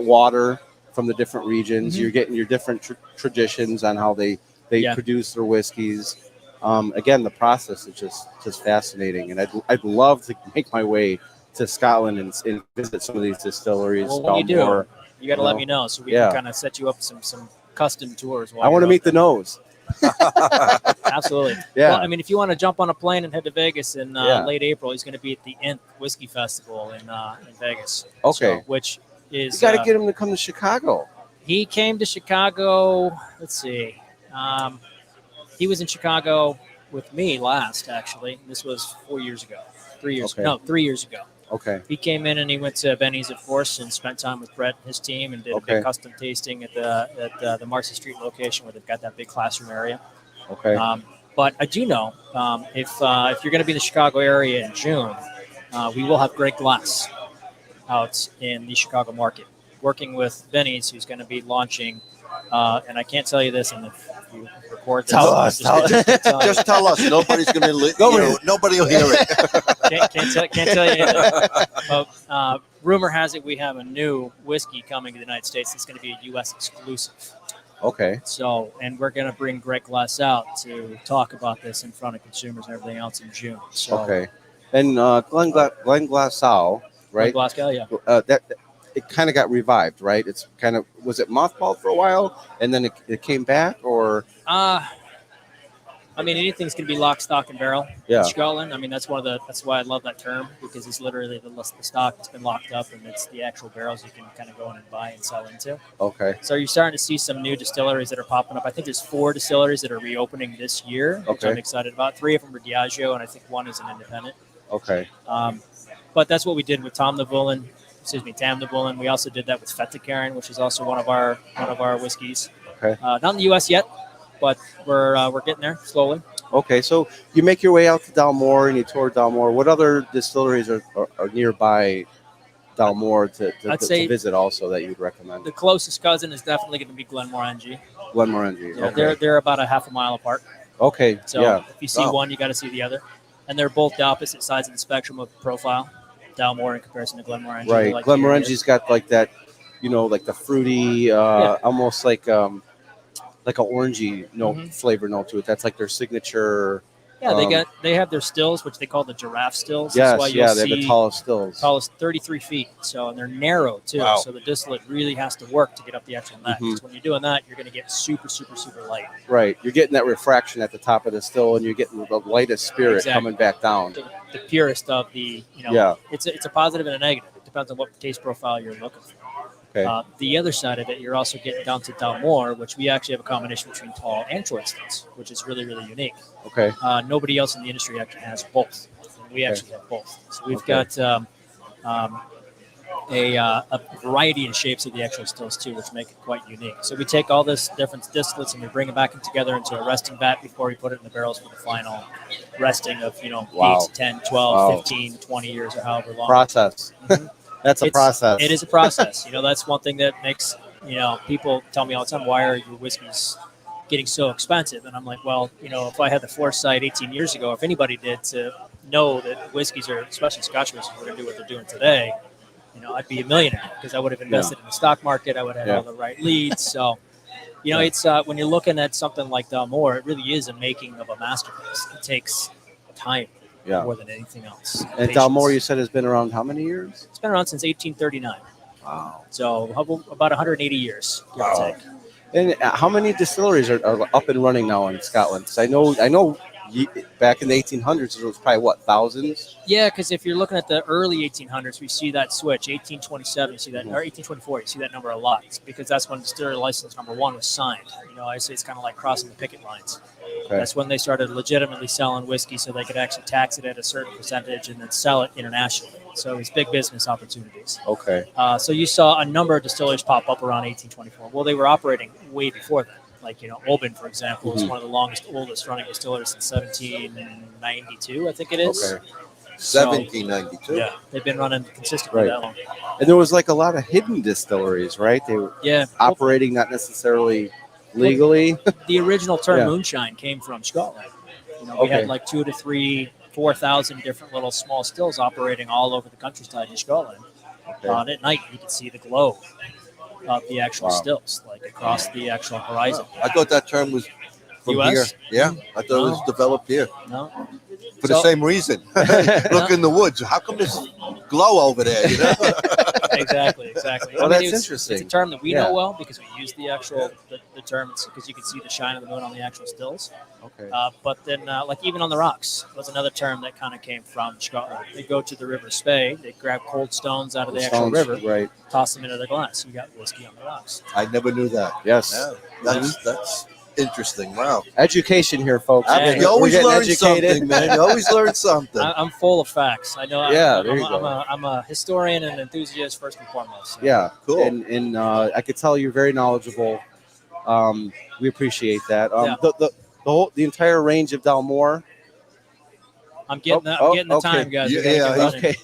Speaker 2: water from the different regions. You're getting your different traditions on how they produce their whiskeys. Again, the process is just fascinating, and I'd love to make my way to Scotland and visit some of these distilleries.
Speaker 4: Well, when you do, you got to let me know so we can kind of set you up some custom tours.
Speaker 2: I want to meet the nose.
Speaker 4: Absolutely.
Speaker 2: Yeah.
Speaker 4: Well, I mean, if you want to jump on a plane and head to Vegas in
Speaker 2: Yeah.
Speaker 4: late April, he's going to be at the Nth Whiskey Festival in Vegas.
Speaker 2: Okay.
Speaker 4: So, which is
Speaker 2: You got to get him to come to Chicago.
Speaker 4: he came to Chicago. Let's see. He was in Chicago with me last. Actually, this was 4 years ago. 3 years.
Speaker 2: Okay.
Speaker 4: No, 3 years ago.
Speaker 2: Okay.
Speaker 4: He came in and he went to Benny's, of course, and spent time with Brett and his team, and did a
Speaker 2: Okay.
Speaker 4: big custom tasting at the Marcy Street location where they've got that big classroom area.
Speaker 2: Okay.
Speaker 4: But I do know if you're going to be in the Chicago area in June, we will have Greg Glass out in the Chicago market, working with Benny's, who's going to be launching. And I can't tell you this, and if you record this,
Speaker 2: Tell us,
Speaker 3: Just tell us. Nobody's going to. Nobody will hear it.
Speaker 4: Can't tell you either. But rumor has it we have a new whiskey coming to the United States that's going to be a U.S. exclusive.
Speaker 2: Okay.
Speaker 4: So, and we're going to bring Greg Glass out to talk about this in front of consumers and everything else in June. So,
Speaker 2: Okay. And Glenn Glassow, right?
Speaker 4: Glasgow, yeah.
Speaker 2: That it kind of got revived, right? It's kind of, was it mothballed for a while and then it came back, or?
Speaker 4: I mean, anything's going to be lock, stock, and barrel
Speaker 2: Yeah.
Speaker 4: in Scotland. I mean, that's why I love that term, because it's literally the stock that's been locked up, and it's the actual barrels you can kind of go in and buy and sell into.
Speaker 2: Okay.
Speaker 4: So you're starting to see some new distilleries that are popping up. I think there's 4 distilleries that are reopening this year, which
Speaker 2: Okay.
Speaker 4: I'm excited about. 3 of them are Diageo, and I think 1 is an independent.
Speaker 2: Okay.
Speaker 4: But that's what we did with Tam the Bullen. We also did that with Fettikaren, which is also one of our whiskeys.
Speaker 2: Okay.
Speaker 4: Not in the U.S. yet, but we're getting there slowly.
Speaker 2: Okay. So you make your way out to Dalmore and you tour Dalmore. What other distilleries are nearby Dalmore to visit also that you would recommend?
Speaker 4: The closest cousin is definitely going to be Glenmorangie.
Speaker 2: Glenmorangie.
Speaker 4: Yeah,
Speaker 2: Okay.
Speaker 4: they're about a half a mile apart.
Speaker 2: Okay.
Speaker 4: So
Speaker 2: yeah.
Speaker 4: if you see one, you got to see the other, and they're both the opposite sides of the spectrum of profile. Dalmore in comparison to Glenmorangie.
Speaker 2: Right.
Speaker 4: Like
Speaker 2: Glenmorangie's got like that, like the fruity, almost like an orangey flavor note to it. That's like their signature.
Speaker 4: Yeah, they have their stills, which they call the giraffe stills.
Speaker 2: Yes,
Speaker 4: That's why you'll
Speaker 2: they're
Speaker 4: see
Speaker 2: the tallest stills.
Speaker 4: tallest 33 feet. So, and they're narrow too.
Speaker 2: Wow.
Speaker 4: So the distillate really has to work to get up the actual neck.
Speaker 2: Mhm.
Speaker 4: 'Cause when you're doing that, you're going to get super, super, super light.
Speaker 2: Right. You're getting that refraction at the top of the still, and you're getting the lightest spirit
Speaker 4: Exactly.
Speaker 2: coming back down.
Speaker 4: The purest of the, it's a positive and a negative. It depends on what taste profile you're looking for.
Speaker 2: Okay.
Speaker 4: The other side of it, you're also getting down to Dalmore, which we actually have a combination between tall and short stills, which is really, really unique.
Speaker 2: Okay.
Speaker 4: Nobody else in the industry actually has both. And we actually have both. So we've
Speaker 2: Okay.
Speaker 4: got a variety in shapes of the actual stills too, which make it quite unique. So we take all this different distillates and we bring it back together into a resting vat before we put it in the barrels for the final resting of,
Speaker 2: Wow.
Speaker 4: 8, 10, 12,
Speaker 2: Wow.
Speaker 4: 15, 20 years or however long.
Speaker 2: Process. That's a process.
Speaker 4: It is a process. That's one thing that makes, people tell me all the time, why are your whiskeys getting so expensive? And I'm like, well, if I had the foresight 18 years ago, if anybody did, to know that whiskeys are, especially Scotch whiskeys, are going to do what they're doing today, I'd be a millionaire, because I would have invested in the stock market. I would have had all the right leads. So, it's when you're looking at something like Dalmore, it really is a making of a masterpiece. It takes time more than anything else.
Speaker 2: And Dalmore, you said, has been around how many years?
Speaker 4: It's been around since 1839.
Speaker 2: Wow.
Speaker 4: So about 180 years, give or take.
Speaker 2: And how many distilleries are up and running now in Scotland? 'Cause I know back in the 1800s, it was probably, thousands?
Speaker 4: Yeah, because if you're looking at the early 1800s, we see that switch. 1827, you see that, or 1824, you see that number a lot. It's because that's when distillery license number 1 was signed. I say it's kind of like crossing the picket lines.
Speaker 2: Okay.
Speaker 4: That's when they started legitimately selling whiskey, so they could actually tax it at a certain percentage and then sell it internationally. So it's big business opportunities.
Speaker 2: Okay.
Speaker 4: So you saw a number of distilleries pop up around 1824. Well, they were operating way before that. Like, Bourbon, for example, is one of the oldest running distilleries since 1792, I think it is.
Speaker 2: Okay.
Speaker 3: 1792.
Speaker 4: Yeah, they've been running consistently that long.
Speaker 2: And there was a lot of hidden distilleries, right? They were operating not necessarily legally.
Speaker 4: The original term moonshine came from Scotland. We had 2,000 to 3,000, 4,000 different little small stills operating all over the countryside in Scotland.
Speaker 2: Okay.
Speaker 4: And at night, you could see the glow of the actual stills, across the actual horizon.
Speaker 3: I thought that term was from
Speaker 4: US?
Speaker 3: here. Yeah, I thought it was developed here.
Speaker 4: No.
Speaker 3: For the same reason. Look in the woods. How come there's glow over there?
Speaker 4: Exactly.
Speaker 2: Well, that's
Speaker 4: it's
Speaker 2: interesting.
Speaker 4: It's a term that we know well because we use the term because you can see the shine of the moon on the actual stills.
Speaker 2: Okay.
Speaker 4: But then, like even on the rocks was another term that kind of came from Scotland. They go to the River Spey, they grab cold stones out of the actual
Speaker 2: Stones,
Speaker 4: river,
Speaker 2: right?
Speaker 4: toss them into their glass. You got whiskey on the rocks.
Speaker 3: I never knew that.
Speaker 2: Yes.
Speaker 3: Yeah, that's interesting. Wow.
Speaker 2: Education here, folks.
Speaker 4: Yeah,
Speaker 3: You always
Speaker 2: We're getting
Speaker 3: learn
Speaker 2: educated.
Speaker 3: something, man. You always learn something.
Speaker 4: I'm full of facts. I know.
Speaker 2: Yeah,
Speaker 4: I'm,
Speaker 2: there
Speaker 4: I'm,
Speaker 2: you
Speaker 4: I'm,
Speaker 2: go.
Speaker 4: I'm a historian and enthusiast first and foremost. So.
Speaker 2: Yeah,
Speaker 3: Cool.
Speaker 2: And I could tell you're very knowledgeable. We appreciate that.
Speaker 4: Yeah.
Speaker 2: The entire range of Dalmore.
Speaker 4: I'm getting the
Speaker 2: okay.
Speaker 4: time, guys. We
Speaker 3: Yeah,
Speaker 4: gotta get running.
Speaker 2: Okay,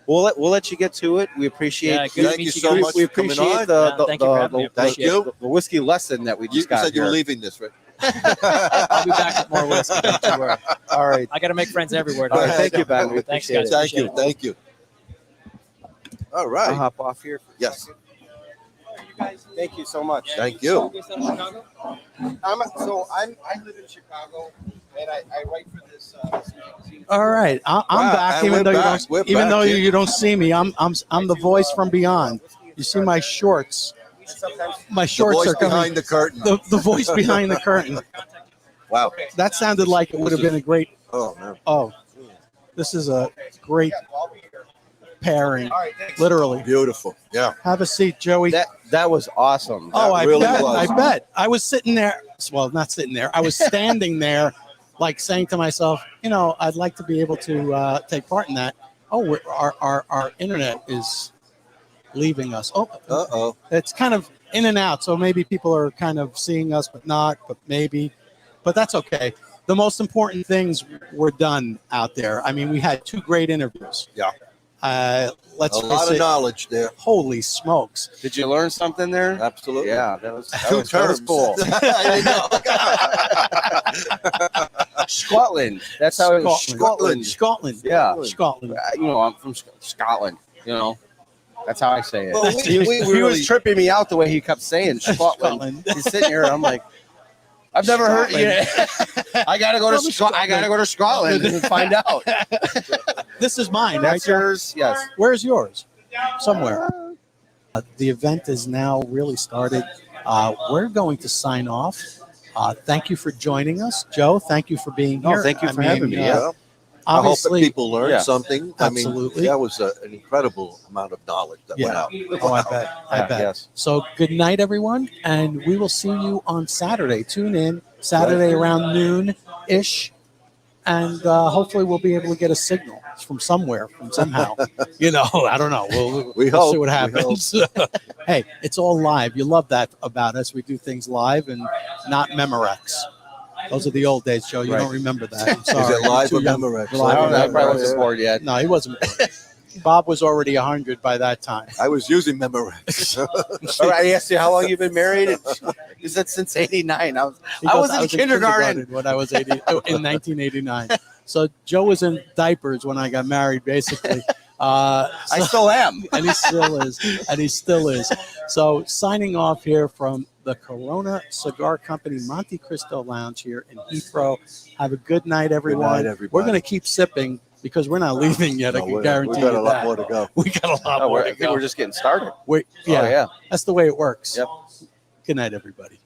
Speaker 2: we'll let you get to it. We appreciate.
Speaker 4: Yeah, good to
Speaker 3: Thank
Speaker 4: meet
Speaker 3: you
Speaker 4: you
Speaker 3: so
Speaker 4: guys.
Speaker 3: much
Speaker 2: We
Speaker 3: for coming
Speaker 2: appreciate
Speaker 3: on.
Speaker 2: the
Speaker 4: Thank you for having me. I
Speaker 3: Thank
Speaker 4: appreciate
Speaker 3: you.
Speaker 2: the whiskey lesson that we
Speaker 3: You
Speaker 2: just got
Speaker 3: said you were
Speaker 2: here.
Speaker 3: leaving this, right?
Speaker 4: I'll be back with more whiskey. Don't you worry.
Speaker 2: All right.
Speaker 4: I got to make friends everywhere.
Speaker 2: All right.
Speaker 3: ahead.
Speaker 2: Thank you, Ben. We
Speaker 4: Thanks,
Speaker 2: appreciate
Speaker 4: guys.
Speaker 2: it.
Speaker 3: Thank you. All
Speaker 2: I'll
Speaker 3: right.
Speaker 2: hop off here. For a
Speaker 3: Yes.
Speaker 2: second. Thank you so much.
Speaker 3: Thank you.
Speaker 2: I live in Chicago, and I write for this.
Speaker 1: All right, I'm
Speaker 3: Wow,
Speaker 1: back.
Speaker 3: and
Speaker 1: Even
Speaker 3: we're
Speaker 1: though
Speaker 3: back. We're
Speaker 1: you don't, even
Speaker 3: back
Speaker 1: though
Speaker 3: here.
Speaker 1: you don't see me, I'm the voice from beyond. You see my shorts. My
Speaker 3: The
Speaker 1: shorts
Speaker 3: voice
Speaker 1: are coming.
Speaker 3: behind the curtain.
Speaker 1: The voice behind the curtain.
Speaker 3: Wow.
Speaker 1: That sounded like it would have been a great.
Speaker 3: Oh man.
Speaker 1: Oh, this is a great pairing. Literally.
Speaker 3: Beautiful. Yeah.
Speaker 1: Have a seat, Joey.
Speaker 2: That was awesome.
Speaker 1: Oh, I
Speaker 3: really
Speaker 1: bet.
Speaker 3: was.
Speaker 1: I bet. I was sitting there. Well, not sitting there. I was standing there, like saying to myself, I'd like to be able to take part in that. Oh, our internet is leaving us. Oh,
Speaker 3: Uh-oh.
Speaker 1: it's kind of in and out. So maybe people are kind of seeing us, but not. But maybe. But that's okay. The most important things were done out there. I mean, we had 2 great interviews.
Speaker 3: Yeah.
Speaker 1: Let's
Speaker 3: A
Speaker 1: face
Speaker 3: lot of
Speaker 1: it.
Speaker 3: knowledge there.
Speaker 1: Holy smokes!
Speaker 2: Did you learn something there?
Speaker 3: Absolutely.
Speaker 2: Yeah, that was
Speaker 3: Two
Speaker 2: that was
Speaker 3: terms.
Speaker 2: cool.
Speaker 3: I
Speaker 2: Scotland. That's how it was.
Speaker 3: Scotland.
Speaker 1: Scotland.
Speaker 2: Yeah.
Speaker 1: Scotland.
Speaker 2: I'm from Scotland. That's how I say it.
Speaker 3: Well,
Speaker 2: he
Speaker 3: we
Speaker 2: was
Speaker 3: really-
Speaker 2: tripping me out the way he kept saying Scotland.
Speaker 1: Scotland.
Speaker 2: He's sitting here. I'm like, I've never heard. I gotta go to I gotta go to Scotland and find out.
Speaker 1: This is mine. Right?
Speaker 2: That's yours. Yes.
Speaker 1: Where's yours? Somewhere. The event is now really started. We're going to sign off. Thank you for joining us, Joe. Thank you for being
Speaker 2: No,
Speaker 1: here.
Speaker 2: thank you for having me.
Speaker 3: Yeah. I hope that
Speaker 1: Obviously,
Speaker 3: people learned
Speaker 2: Yeah.
Speaker 3: something.
Speaker 1: Absolutely.
Speaker 3: I mean, that was an incredible amount of knowledge that went out.
Speaker 1: Oh, I bet. I bet.
Speaker 2: Yes.
Speaker 1: So good night, everyone, and we will see you on Saturday. Tune in Saturday around noon-ish, and hopefully we'll be able to get a signal from somewhere, from somehow. I don't know. We'll
Speaker 3: hope.
Speaker 1: see what
Speaker 3: We
Speaker 1: happens. Hey, it's all live. You love that about us. We do things live and not Memorex. Those are the old days, Joe. You
Speaker 2: Right.
Speaker 1: don't remember that. I'm
Speaker 3: Is
Speaker 1: sorry.
Speaker 3: it live
Speaker 1: You're
Speaker 3: or
Speaker 1: too young.
Speaker 3: Memorex?
Speaker 1: Live
Speaker 2: I don't know. I
Speaker 1: or
Speaker 2: probably
Speaker 1: Memorex.
Speaker 2: wasn't bored yet.
Speaker 1: No, he wasn't. Bob was already 100 by that time.
Speaker 3: I was using Memorex.
Speaker 2: All right. I asked you how long you've been married. And you said since '89. I was in kindergarten.
Speaker 1: when I was in 1989. So Joe was in diapers when I got married, basically.
Speaker 2: I still am.
Speaker 1: And he still is. And he still is. So signing off here from the Corona Cigar Company Monte Cristo Lounge here in Heathrow. Have a good night, everyone.
Speaker 3: Good night, everybody.
Speaker 1: We're going to keep sipping because we're not leaving yet. I can guarantee
Speaker 3: we got
Speaker 1: you
Speaker 3: a lot
Speaker 1: that.
Speaker 3: more to go.
Speaker 1: We got a lot
Speaker 2: Oh,
Speaker 1: more
Speaker 2: I
Speaker 1: to
Speaker 2: think
Speaker 1: go.
Speaker 2: we're just getting started.
Speaker 1: Yeah,
Speaker 2: Oh, yeah.
Speaker 1: that's the way it works.
Speaker 2: Yep.
Speaker 1: Good night, everybody.